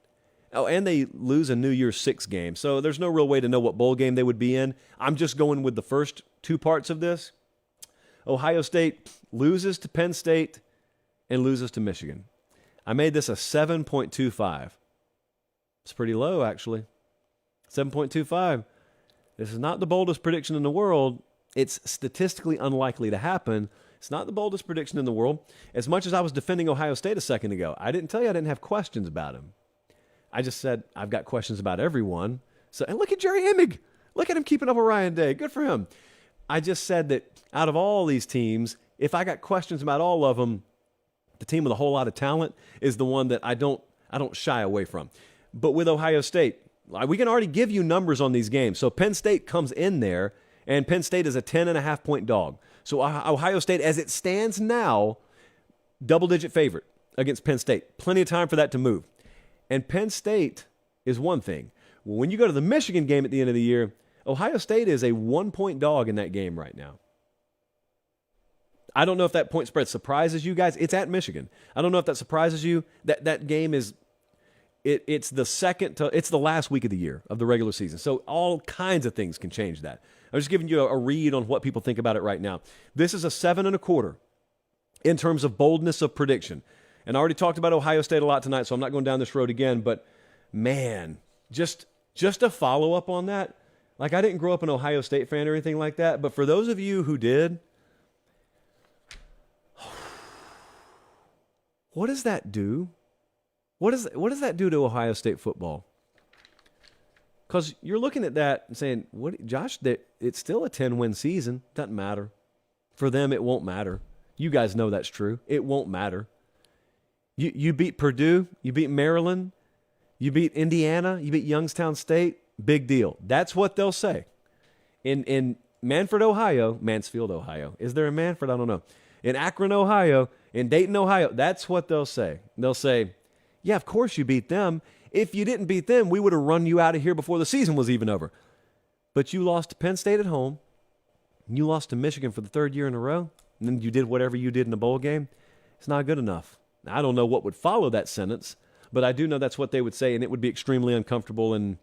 Oh, and they lose a New Year's 6 game. So there's no real way to know what bowl game they would be in. I'm just going with the first 2 parts of this. Ohio State loses to Penn State and loses to Michigan. I made this a 7.25. It's pretty low, actually. 7.25. This is not the boldest prediction in the world. It's statistically unlikely to happen. It's not the boldest prediction in the world. As much as I was defending Ohio State a second ago, I didn't tell you I didn't have questions about him. I just said I've got questions about everyone. So, and look at Jerry Emig. Look at him keeping up with Ryan Day. Good for him. I just said that out of all these teams, if I got questions about all of them, the team with a whole lot of talent is the one that I don't shy away from. But with Ohio State, we can already give you numbers on these games. So Penn State comes in there, and Penn State is a 10.5-point dog. So Ohio State, as it stands now, double-digit favorite against Penn State. Plenty of time for that to move. And Penn State is one thing. Well, when you go to the Michigan game at the end of the year, Ohio State is a 1-point dog in that game right now. I don't know if that point spread surprises you guys. It's at Michigan. I don't know if that surprises you. That game is it's the last week of the year of the regular season. So all kinds of things can change that. I'm just giving you a read on what people think about it right now. This is a 7.25 in terms of boldness of prediction. And I already talked about Ohio State a lot tonight, so I'm not going down this road again. But, man, just a follow-up on that. Like, I didn't grow up an Ohio State fan or anything like that, but for those of you who did, what does that do? What does that do to Ohio State football? Because you're looking at that and saying, "What, Josh? It's still a 10-win season. Doesn't matter. For them, it won't matter. You guys know that's true. It won't matter. You beat Purdue, you beat Maryland, you beat Indiana, you beat Youngstown State. Big deal." That's what they'll say. In Mansfield, Ohio. Is there a Manford? I don't know. In Akron, Ohio, in Dayton, Ohio, that's what they'll say. They'll say, "Yeah, of course you beat them. If you didn't beat them, we would have run you out of here before the season was even over. But you lost to Penn State at home, and you lost to Michigan for the third year in a row, and then you did whatever you did in the bowl game. It's not good enough." Now, I don't know what would follow that sentence, but I do know that's what they would say, and it would be extremely uncomfortable, and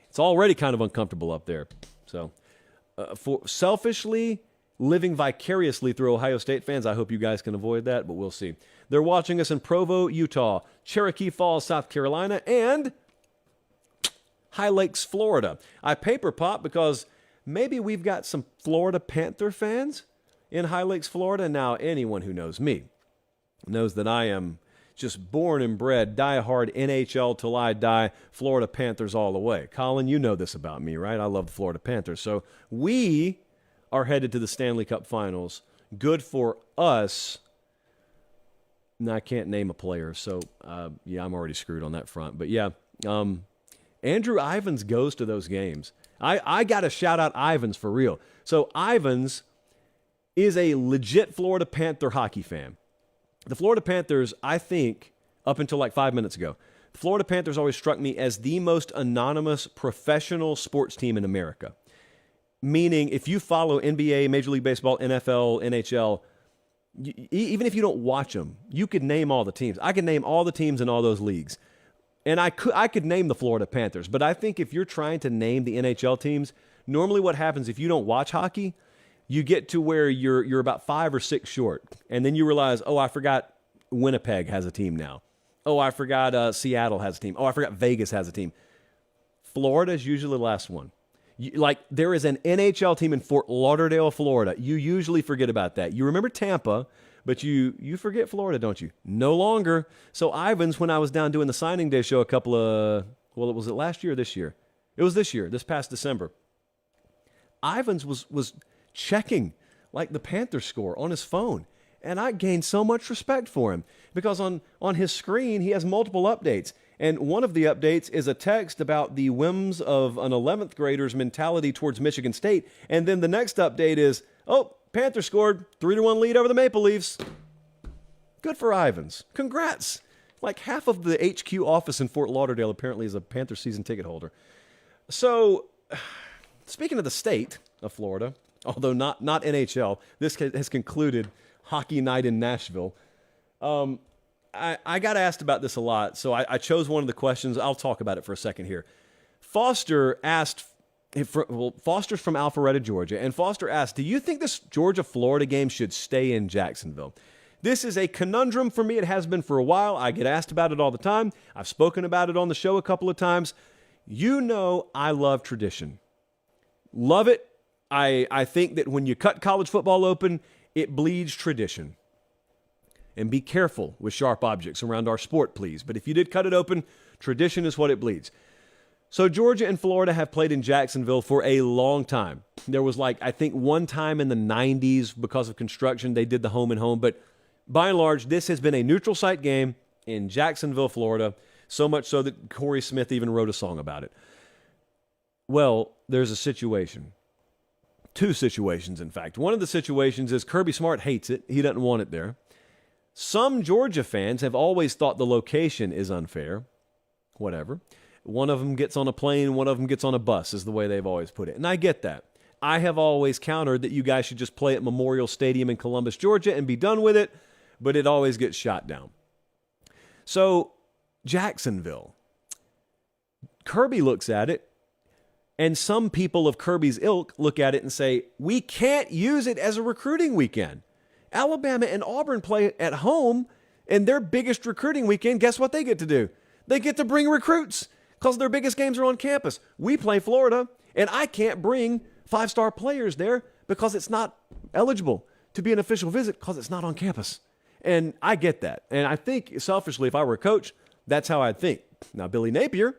it's already kind of uncomfortable up there. So, for selfishly living vicariously through Ohio State fans, I hope you guys can avoid that, but we'll see. They're watching us in Provo, Utah, Cherokee Falls, South Carolina, and High Lakes, Florida. I paper pop because maybe we've got some Florida Panther fans in High Lakes, Florida. Now, anyone who knows me knows that I am just born and bred, die-hard NHL till I die, Florida Panthers all the way. Colin, you know this about me, right? I love the Florida Panthers. So we are headed to the Stanley Cup Finals. Good for us. Now, I can't name a player, so yeah, I'm already screwed on that front. But yeah, Andrew Ivins goes to those games. I got to shout out Ivins for real. So Ivins is a legit Florida Panther hockey fan. The Florida Panthers, I think, up until like 5 minutes ago, the Florida Panthers always struck me as the most anonymous professional sports team in America. Meaning, if you follow NBA, Major League Baseball, NFL, NHL, even if you don't watch them, you could name all the teams. I could name all the teams in all those leagues. And I could name the Florida Panthers. But I think if you're trying to name the NHL teams, normally what happens if you don't watch hockey, you get to where you're about 5 or 6 short. And then you realize, oh, I forgot Winnipeg has a team now. Oh, I forgot Seattle has a team. Oh, I forgot Vegas has a team. Florida is usually the last one. Like, there is an NHL team in Fort Lauderdale, Florida. You usually forget about that. You remember Tampa, but you forget Florida, don't you? No longer. So Ivins, when I was down doing the signing day show was it last year or this year? It was this year, this past December. Ivins was checking, like, the Panthers score on his phone. And I gained so much respect for him because on his screen, he has multiple updates. And one of the updates is a text about the whims of an 11th grader's mentality towards Michigan State. And then the next update is, oh, Panthers scored 3-1 lead over the Maple Leafs. Good for Ivins. Congrats. Like, half of the HQ office in Fort Lauderdale apparently is a Panther season ticket holder. So, speaking of the state of Florida, although not NHL, this has concluded Hockey Night in Nashville. I got asked about this a lot, so I chose one of the questions. I'll talk about it for a second here. Foster asked, Foster's from Alpharetta, Georgia, and Foster asked, do you think this Georgia-Florida game should stay in Jacksonville? This is a conundrum for me. It has been for a while. I get asked about it all the time. I've spoken about it on the show a couple of times. You know I love tradition. Love it. I think that when you cut college football open, it bleeds tradition. And be careful with sharp objects around our sport, please. But if you did cut it open, tradition is what it bleeds. So Georgia and Florida have played in Jacksonville for a long time. There was I think one time in the 90s because of construction, they did the home and home. But by and large, this has been a neutral site game in Jacksonville, Florida, so much so that Corey Smith even wrote a song about it. Well, there's a situation. 2 situations, in fact. One of the situations is Kirby Smart hates it. He doesn't want it there. Some Georgia fans have always thought the location is unfair. Whatever. One of them gets on a plane, one of them gets on a bus, is the way they've always put it. And I get that. I have always countered that you guys should just play at Memorial Stadium in Columbus, Georgia, and be done with it, but it always gets shot down. So, Jacksonville. Kirby looks at it, and some people of Kirby's ilk look at it and say, we can't use it as a recruiting weekend. Alabama and Auburn play at home, and their biggest recruiting weekend, guess what they get to do? They get to bring recruits because their biggest games are on campus. We play Florida, and I can't bring 5-star players there because it's not eligible to be an official visit because it's not on campus. And I get that. And I think, selfishly, if I were a coach, that's how I'd think. Now, Billy Napier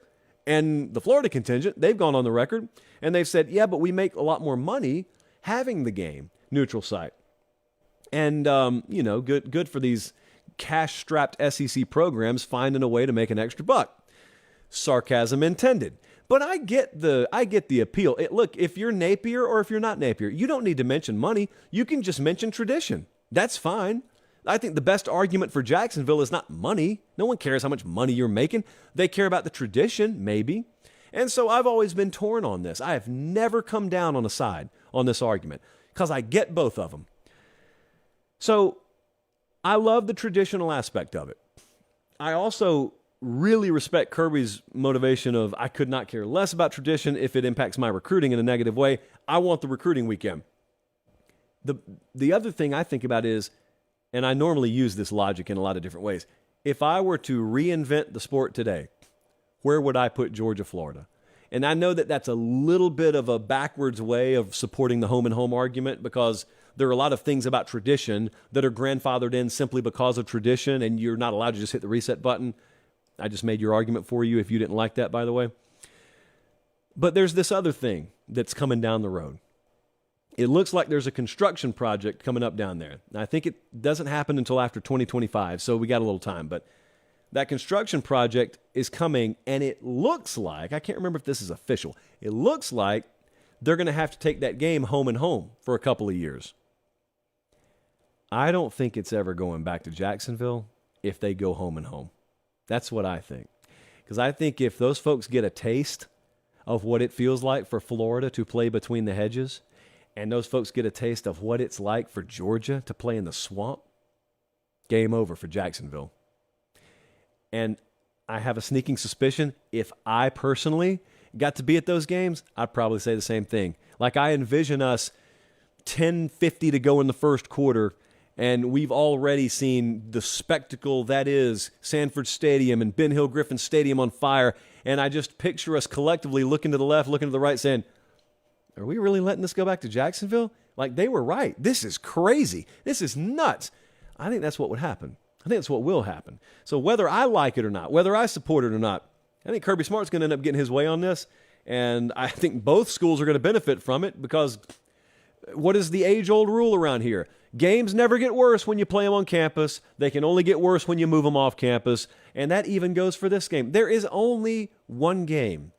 and the Florida contingent, they've gone on the record, and they've said, yeah, but we make a lot more money having the game neutral site. And, good for these cash-strapped SEC programs finding a way to make an extra buck. Sarcasm intended. But I get the appeal. Look, if you're Napier or if you're not Napier, you don't need to mention money. You can just mention tradition. That's fine. I think the best argument for Jacksonville is not money. No one cares how much money you're making. They care about the tradition, maybe. And so I've always been torn on this. I have never come down on a side on this argument because I get both of them. So I love the traditional aspect of it. I also really respect Kirby's motivation of I could not care less about tradition if it impacts my recruiting in a negative way. I want the recruiting weekend. The other thing I think about is, and I normally use this logic in a lot of different ways, if I were to reinvent the sport today, where would I put Georgia, Florida? And I know that that's a little bit of a backwards way of supporting the home and home argument because there are a lot of things about tradition that are grandfathered in simply because of tradition, and you're not allowed to just hit the reset button. I just made your argument for you if you didn't like that, by the way. But there's this other thing that's coming down the road. It looks like there's a construction project coming up down there. Now, I think it doesn't happen until after 2025, so we got a little time. But that construction project is coming, and it looks like, I can't remember if this is official, it looks like they're going to have to take that game home and home for a couple of years. I don't think it's ever going back to Jacksonville if they go home and home. That's what I think. Because I think if those folks get a taste of what it feels like for Florida to play between the hedges, and those folks get a taste of what it's like for Georgia to play in the swamp, game over for Jacksonville. And I have a sneaking suspicion if I personally got to be at those games, I'd probably say the same thing. Like I envision us 10:50 to go in the first quarter, and we've already seen the spectacle that is Sanford Stadium and Ben Hill Griffin Stadium on fire. And I just picture us collectively looking to the left, looking to the right, saying, are we really letting this go back to Jacksonville? Like, they were right. This is crazy. This is nuts. I think that's what would happen. I think that's what will happen. So whether I like it or not, whether I support it or not, I think Kirby Smart's going to end up getting his way on this. And I think both schools are going to benefit from it because what is the age-old rule around here? Games never get worse when you play them on campus. They can only get worse when you move them off campus. And that even goes for this game. There is only one game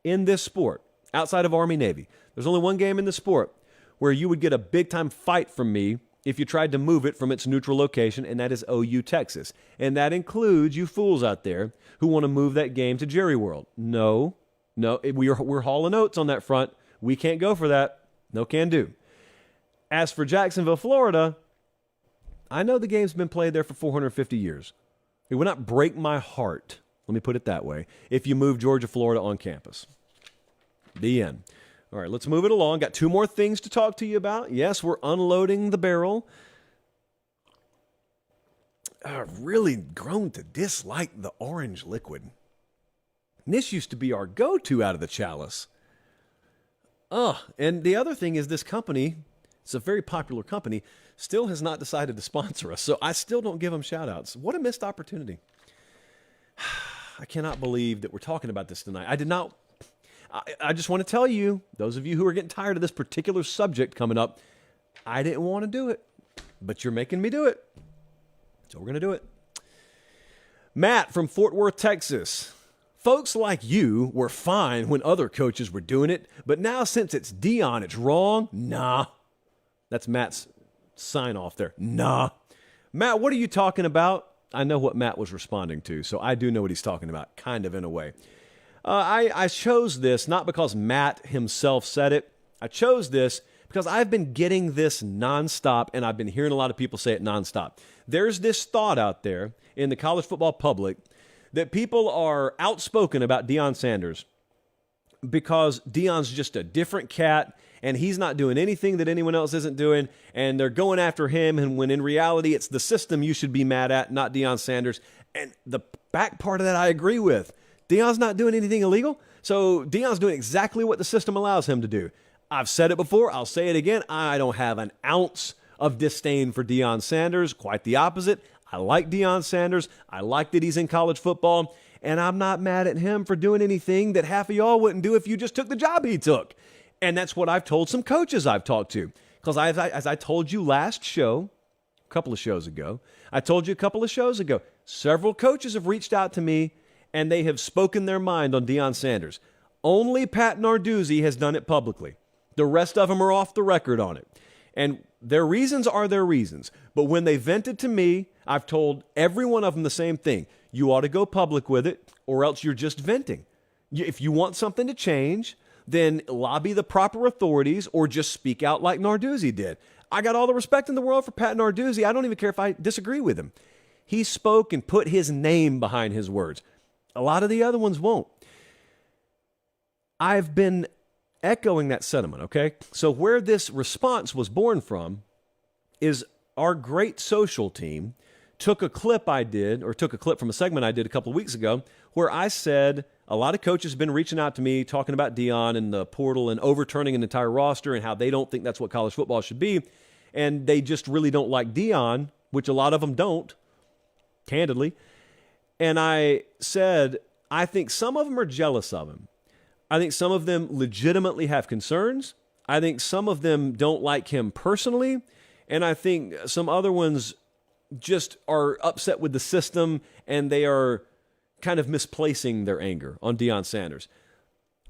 in this sport outside of Army-Navy. There's only one game in the sport where you would get a big-time fight from me if you tried to move it from its neutral location, and that is OU, Texas. And that includes you fools out there who want to move that game to Jerry World. No, we're hauling oats on that front. We can't go for that. No can do. As for Jacksonville, Florida, I know the game's been played there for 450 years. It would not break my heart, let me put it that way, if you move Georgia, Florida on campus. The end. All right, let's move it along. Got two more things to talk to you about. Yes, we're unloading the barrel. I've really grown to dislike the orange liquid. This used to be our go-to out of the chalice. And the other thing is this company, it's a very popular company, still has not decided to sponsor us. So I still don't give them shout-outs. What a missed opportunity. I cannot believe that we're talking about this tonight. I just want to tell you, those of you who are getting tired of this particular subject coming up, I didn't want to do it, but you're making me do it. So we're going to do it. Matt from Fort Worth, Texas. Folks like you were fine when other coaches were doing it, but now since it's Deion, it's wrong? Nah. That's Matt's sign off there. Nah. Matt, what are you talking about? I know what Matt was responding to, so I do know what he's talking about, kind of in a way. I chose this not because Matt himself said it. I chose this because I've been getting this nonstop, and I've been hearing a lot of people say it nonstop. There's this thought out there in the college football public that people are outspoken about Deion Sanders because Deion's just a different cat, and he's not doing anything that anyone else isn't doing, and they're going after him, and when in reality it's the system you should be mad at, not Deion Sanders. And the back part of that I agree with. Deion's not doing anything illegal, so Deion's doing exactly what the system allows him to do. I've said it before, I'll say it again, I don't have an ounce of disdain for Deion Sanders, quite the opposite. I like Deion Sanders, I like that he's in college football, and I'm not mad at him for doing anything that half of y'all wouldn't do if you just took the job he took. And that's what I've told some coaches I've talked to. Because as I told you last show, a couple of shows ago, several coaches have reached out to me and they have spoken their mind on Deion Sanders. Only Pat Narduzzi has done it publicly. The rest of them are off the record on it. And their reasons are their reasons. But when they vented to me, I've told every one of them the same thing. You ought to go public with it, or else you're just venting. If you want something to change, then lobby the proper authorities or just speak out like Narduzzi did. I got all the respect in the world for Pat Narduzzi. I don't even care if I disagree with him. He spoke and put his name behind his words. A lot of the other ones won't. I've been echoing that sentiment, okay? So where this response was born from is our great social team took a clip from a segment I did a couple of weeks ago where I said a lot of coaches have been reaching out to me talking about Deion and the portal and overturning an entire roster and how they don't think that's what college football should be. And they just really don't like Deion, which a lot of them don't, candidly. And I said, I think some of them are jealous of him. I think some of them legitimately have concerns. I think some of them don't like him personally. And I think some other ones just are upset with the system and they are kind of misplacing their anger on Deion Sanders.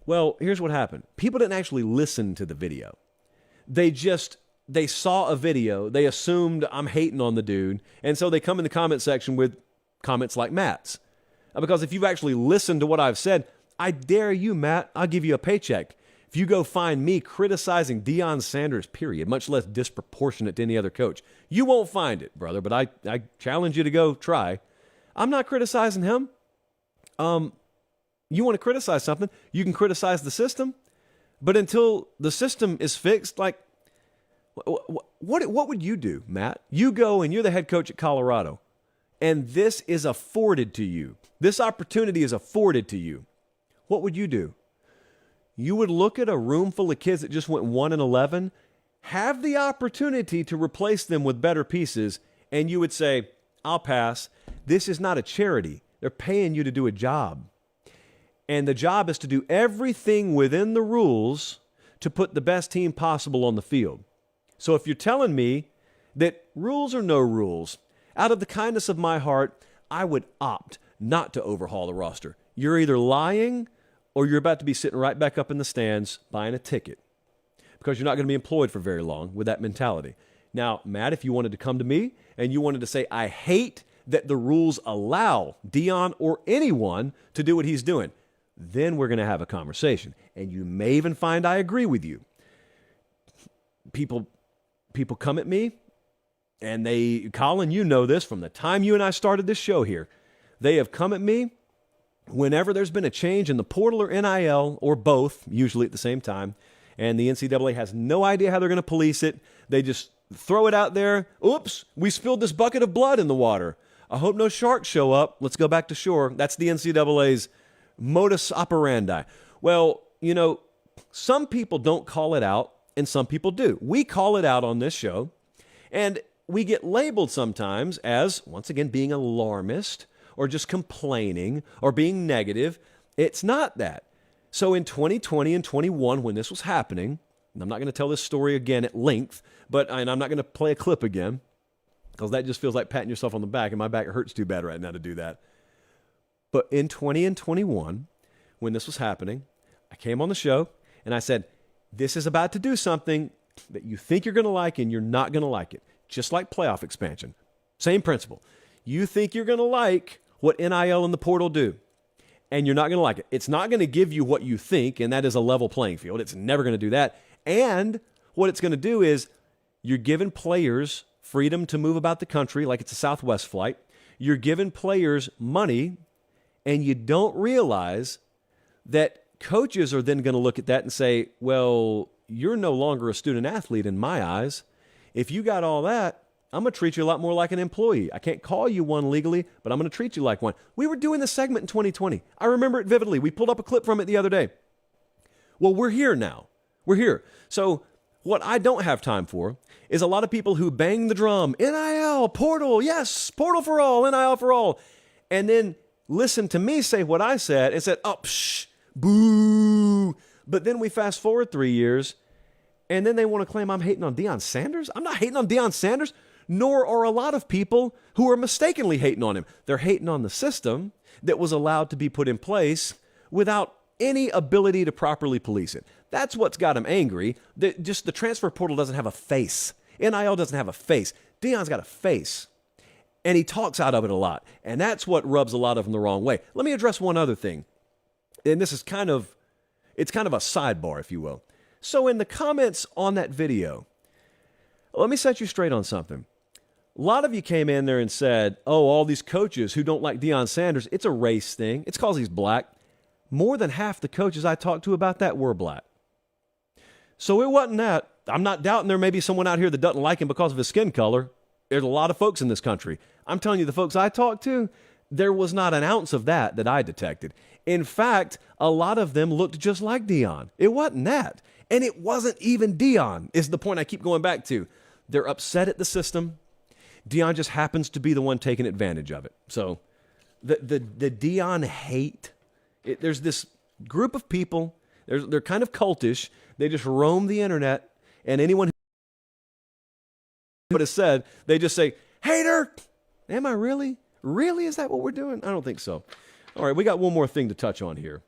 Well, here's what happened. People didn't actually listen to the video. They saw a video. They assumed I'm hating on the dude. And so they come in the comment section with comments like Matt's. Because if you've actually listened to what I've said, I dare you, Matt, I'll give you a paycheck. If you go find me criticizing Deion Sanders, period, much less disproportionate to any other coach, you won't find it, brother, but I challenge you to go try. I'm not criticizing him. You want to criticize something, you can criticize the system, but until the system is fixed, like, what would you do, Matt? You go and you're the head coach at Colorado, and this is afforded to you. This opportunity is afforded to you. What would you do? You would look at a room full of kids that just went 1-11, have the opportunity to replace them with better pieces, and you would say, I'll pass. This is not a charity. They're paying you to do a job. And the job is to do everything within the rules to put the best team possible on the field. So if you're telling me that rules or no rules, out of the kindness of my heart, I would opt not to overhaul the roster. You're either lying or you're about to be sitting right back up in the stands buying a ticket because you're not going to be employed for very long with that mentality. Now, Matt, if you wanted to come to me and you wanted to say, I hate that the rules allow Deion or anyone to do what he's doing, then we're going to have a conversation. And you may even find I agree with you. People come at me and Colin, you know this from the time you and I started this show here. They have come at me whenever there's been a change in the portal or NIL, or both, usually at the same time, and the NCAA has no idea how they're going to police it. They just throw it out there. Oops, we spilled this bucket of blood in the water. I hope no sharks show up. Let's go back to shore. That's the NCAA's modus operandi. Well, some people don't call it out, and some people do. We call it out on this show, and we get labeled sometimes as, once again, being alarmist, or just complaining, or being negative. It's not that. So in 2020 and 21, when this was happening, and I'm not going to tell this story again at length, and I'm not going to play a clip again, because that just feels like patting yourself on the back, and my back hurts too bad right now to do that. But in 20 and 21, when this was happening, I came on the show, and I said, this is about to do something that you think you're going to like, and you're not going to like it. Just like playoff expansion. Same principle. You think you're going to like what NIL and the portal do, and you're not going to like it. It's not going to give you what you think, and that is a level playing field. It's never going to do that. And what it's going to do is you're giving players freedom to move about the country like it's a Southwest flight. You're giving players money, and you don't realize that coaches are then going to look at that and say, well, you're no longer a student athlete in my eyes. If you got all that, I'm going to treat you a lot more like an employee. I can't call you one legally, but I'm going to treat you like one. We were doing this segment in 2020. I remember it vividly. We pulled up a clip from it the other day. Well, we're here now. We're here. So what I don't have time for is a lot of people who bang the drum, NIL, portal, yes, portal for all, NIL for all, and then listen to me say what I said and said, oh, psh, boo. But then we fast forward 3 years, and then they want to claim I'm hating on Deion Sanders. I'm not hating on Deion Sanders, nor are a lot of people who are mistakenly hating on him. They're hating on the system that was allowed to be put in place without any ability to properly police it. That's what's got him angry. Just the transfer portal doesn't have a face. NIL doesn't have a face. Deion's got a face. And he talks out of it a lot. And that's what rubs a lot of them the wrong way. Let me address one other thing. And this is it's kind of a sidebar, if you will. So in the comments on that video, let me set you straight on something. A lot of you came in there and said, oh, all these coaches who don't like Deion Sanders, it's a race thing. It's because he's black. More than half the coaches I talked to about that were black. So it wasn't that. I'm not doubting there may be someone out here that doesn't like him because of his skin color. There's a lot of folks in this country. I'm telling you, the folks I talked to, there was not an ounce of that I detected. In fact, a lot of them looked just like Deion. It wasn't that. And it wasn't even Deion, is the point I keep going back to. They're upset at the system. Deion just happens to be the one taking advantage of it. So the Deion hate, there's this group of people, they're kind of cultish. They just roam the internet, and anyone who has said, they just say, hater. Am I really? Really? Is that what we're doing? I don't think so. All right, we got one more thing to touch on here.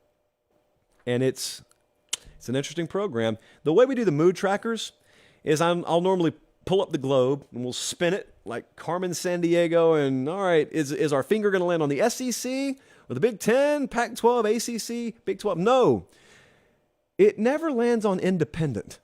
And it's an interesting program. The way we do the mood trackers is I'll normally pull up the globe and we'll spin it like Carmen Sandiego. And all right, is our finger going to land on the SEC or the Big Ten, Pac-12, ACC, Big 12? No. It never lands on independent.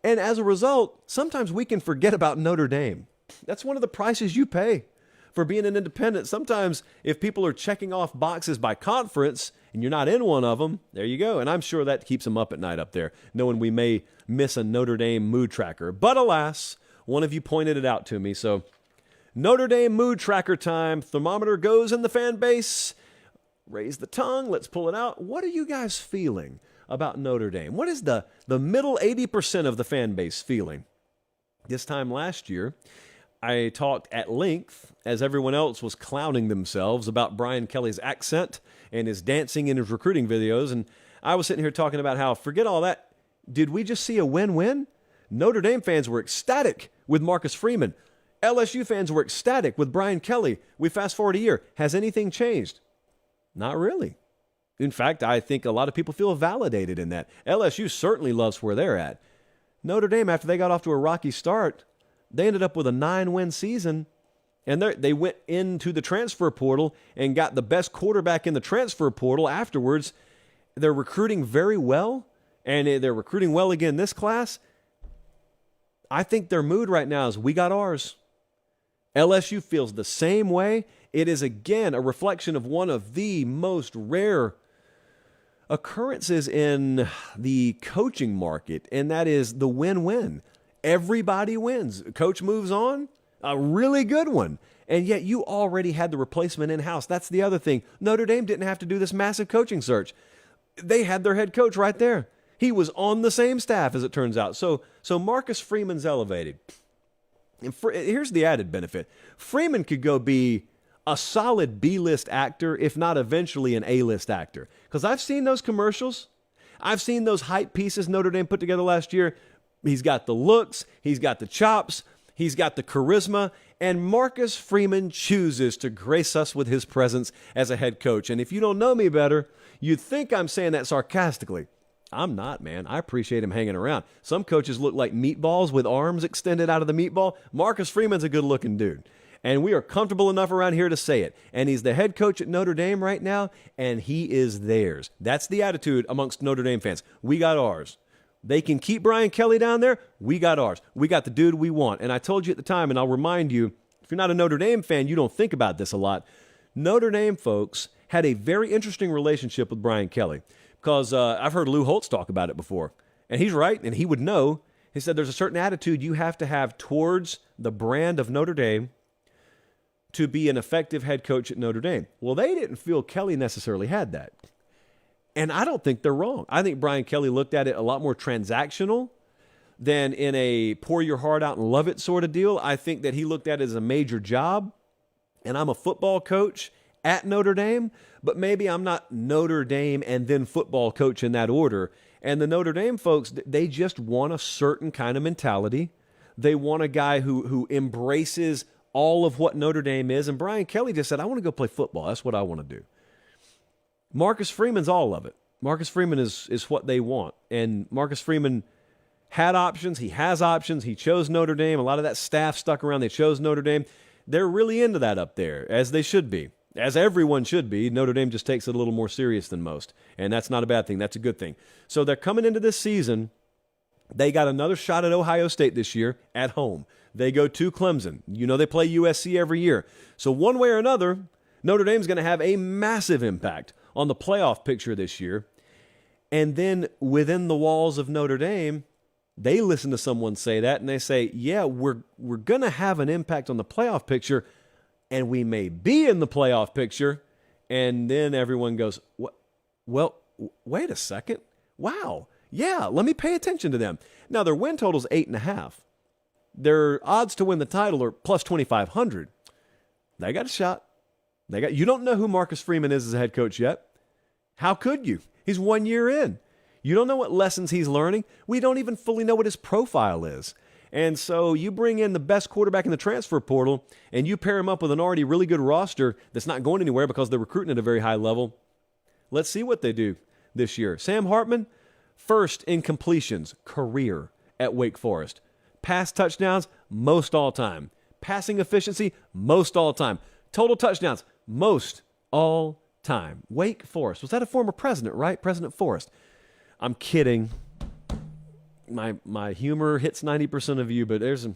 And as a result, sometimes we can forget about Notre Dame. That's one of the prices you pay for being an independent. Sometimes if people are checking off boxes by conference and you're not in one of them, there you go. And I'm sure that keeps them up at night up there, knowing we may miss a Notre Dame mood tracker. But alas, one of you pointed it out to me. So Notre Dame mood tracker time. Thermometer goes in the fan base. Raise the tongue. Let's pull it out. What are you guys feeling about Notre Dame? What is the middle 80% of the fan base feeling? This time last year, I talked at length, as everyone else was clowning themselves, about Brian Kelly's accent and his dancing in his recruiting videos. And I was sitting here talking about how, forget all that. Did we just see a win-win? Notre Dame fans were ecstatic with Marcus Freeman. LSU fans were ecstatic with Brian Kelly. We fast forward a year. Has anything changed? Not really. In fact, I think a lot of people feel validated in that. LSU certainly loves where they're at. Notre Dame, after they got off to a rocky start, they ended up with a 9-win season, and they went into the transfer portal and got the best quarterback in the transfer portal afterwards. They're recruiting very well, and they're recruiting well again this class. I think their mood right now is, we got ours. LSU feels the same way. It is, again, a reflection of one of the most rare occurrences in the coaching market, and that is the win-win. Everybody wins. Coach moves on, a really good one. And yet you already had the replacement in-house. That's the other thing. Notre Dame didn't have to do this massive coaching search. They had their head coach right there. He was on the same staff, as it turns out. So Marcus Freeman's elevated. And here's the added benefit. Freeman could go be a solid B-list actor, if not eventually an A-list actor. Because I've seen those commercials. I've seen those hype pieces Notre Dame put together last year. He's got the looks, he's got the chops, he's got the charisma, and Marcus Freeman chooses to grace us with his presence as a head coach. And if you don't know me better, you'd think I'm saying that sarcastically. I'm not, man. I appreciate him hanging around. Some coaches look like meatballs with arms extended out of the meatball. Marcus Freeman's a good-looking dude. And we are comfortable enough around here to say it. And he's the head coach at Notre Dame right now, and he is theirs. That's the attitude amongst Notre Dame fans. We got ours. They can keep Brian Kelly down there. We got ours. We got the dude we want. And I told you at the time, and I'll remind you, if you're not a Notre Dame fan, you don't think about this a lot. Notre Dame folks had a very interesting relationship with Brian Kelly because I've heard Lou Holtz talk about it before. And he's right, and he would know. He said there's a certain attitude you have to have towards the brand of Notre Dame to be an effective head coach at Notre Dame. Well, they didn't feel Kelly necessarily had that. And I don't think they're wrong. I think Brian Kelly looked at it a lot more transactional than in a pour your heart out and love it sort of deal. I think that he looked at it as a major job, and I'm a football coach at Notre Dame, but maybe I'm not Notre Dame and then football coach in that order. And the Notre Dame folks, they just want a certain kind of mentality. They want a guy who embraces all of what Notre Dame is. And Brian Kelly just said, I want to go play football. That's what I want to do. Marcus Freeman's all of it. Marcus Freeman is what they want. And Marcus Freeman had options. He has options. He chose Notre Dame. A lot of that staff stuck around. They chose Notre Dame. They're really into that up there, as they should be. As everyone should be. Notre Dame just takes it a little more serious than most. And that's not a bad thing. That's a good thing. So they're coming into this season. They got another shot at Ohio State this year at home. They go to Clemson. You know they play USC every year. So one way or another, Notre Dame's going to have a massive impact on the playoff picture this year. And then within the walls of Notre Dame, they listen to someone say that and they say, yeah, we're going to have an impact on the playoff picture, and we may be in the playoff picture. And then everyone goes, well, wait a second. Wow. Yeah, let me pay attention to them. Now, their win total's 8.5. Their odds to win the title are plus 2,500. They got a shot. You don't know who Marcus Freeman is as a head coach yet. How could you? He's 1 year in. You don't know what lessons he's learning. We don't even fully know what his profile is. And so you bring in the best quarterback in the transfer portal and you pair him up with an already really good roster that's not going anywhere because they're recruiting at a very high level. Let's see what they do this year. Sam Hartman, first in completions, career at Wake Forest. Pass touchdowns, most all time. Passing efficiency, most all time. Total touchdowns, most all time. Wake Forest. Was that a former president, right? President Forrest. I'm kidding. My humor hits 90% of you, but there's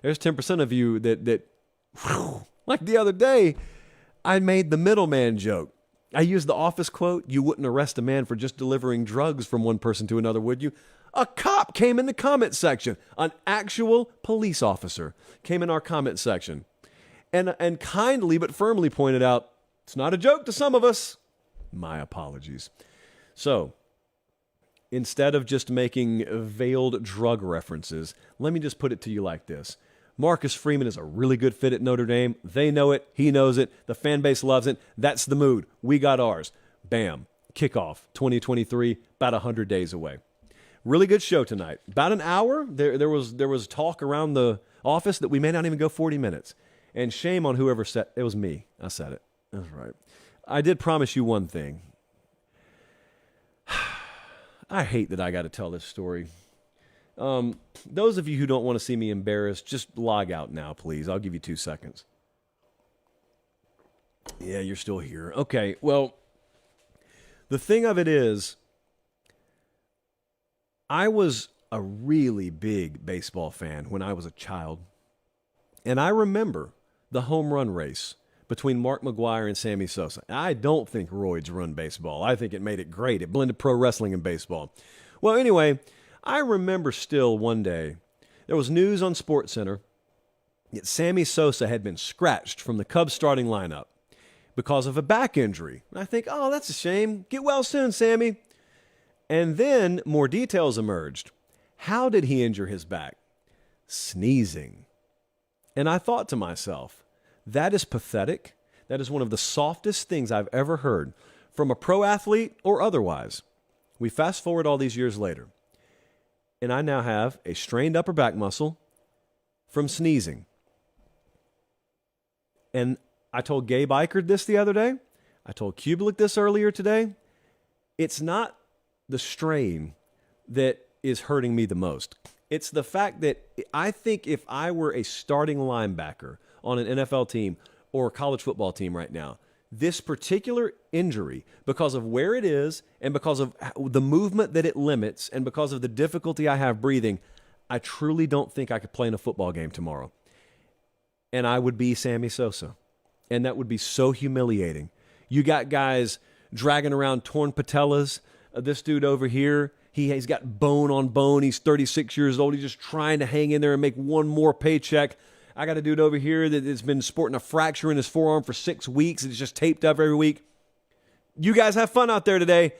10% of you that like the other day, I made the middleman joke. I used the Office quote, you wouldn't arrest a man for just delivering drugs from one person to another, would you? A cop came in the comment section. An actual police officer came in our comment section and kindly but firmly pointed out, it's not a joke to some of us. My apologies. So, instead of just making veiled drug references, let me just put it to you like this. Marcus Freeman is a really good fit at Notre Dame. They know it. He knows it. The fan base loves it. That's the mood. We got ours. Bam. Kickoff 2023, about 100 days away. Really good show tonight. About an hour. There was talk around the office that we may not even go 40 minutes. And shame on whoever said it. Was me. I said it. That's right. I did promise you one thing. I hate that I got to tell this story. Those of you who don't want to see me embarrassed, just log out now, please. I'll give you 2 seconds. Yeah, you're still here. Okay, well, the thing of it is, I was a really big baseball fan when I was a child. And I remember the home run race between Mark McGwire and Sammy Sosa. I don't think roids run baseball. I think it made it great. It blended pro wrestling and baseball. Well, anyway, I remember still one day, there was news on SportsCenter that Sammy Sosa had been scratched from the Cubs starting lineup because of a back injury. And I think, oh, that's a shame. Get well soon, Sammy. And then more details emerged. How did he injure his back? Sneezing. And I thought to myself, that is pathetic. That is one of the softest things I've ever heard from a pro athlete or otherwise. We fast forward all these years later, and I now have a strained upper back muscle from sneezing. And I told Gabe Eichert this the other day. I told Kubelik this earlier today. It's not the strain that is hurting me the most. It's the fact that I think if I were a starting linebacker on an NFL team or a college football team right now, this particular injury, because of where it is and because of the movement that it limits and because of the difficulty I have breathing, I truly don't think I could play in a football game tomorrow. And I would be Sammy Sosa. And that would be so humiliating. You got guys dragging around torn patellas. This dude over here, He's got bone on bone. He's 36 years old. He's just trying to hang in there and make one more paycheck. I got a dude over here that has been sporting a fracture in his forearm for 6 weeks. It's just taped up every week. You guys have fun out there today.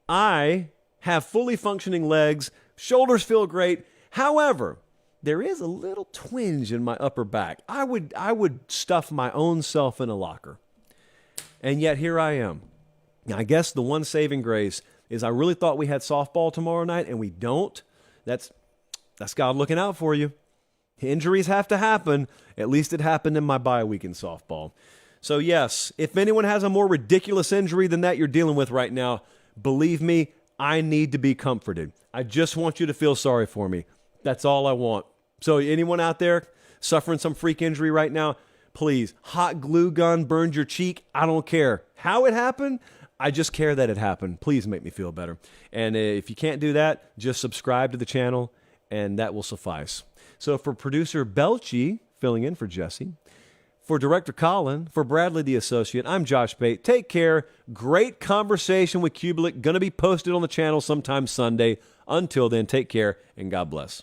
I have fully functioning legs. Shoulders feel great. However, there is a little twinge in my upper back. I would stuff my own self in a locker. And yet here I am. Now, I guess the one saving grace is I really thought we had softball tomorrow night, and we don't. That's God looking out for you. Injuries have to happen. At least it happened in my bye week in softball. So yes, if anyone has a more ridiculous injury than that you're dealing with right now, believe me, I need to be comforted. I just want you to feel sorry for me. That's all I want. So anyone out there suffering some freak injury right now, please, hot glue gun burned your cheek. I don't care how it happened. I just care that it happened. Please make me feel better. And if you can't do that, just subscribe to the channel, and that will suffice. So for producer Belchi, filling in for Jesse, for director Colin, for Bradley the associate, I'm Josh Pate. Take care. Great conversation with Kubelik. Going to be posted on the channel sometime Sunday. Until then, take care and God bless.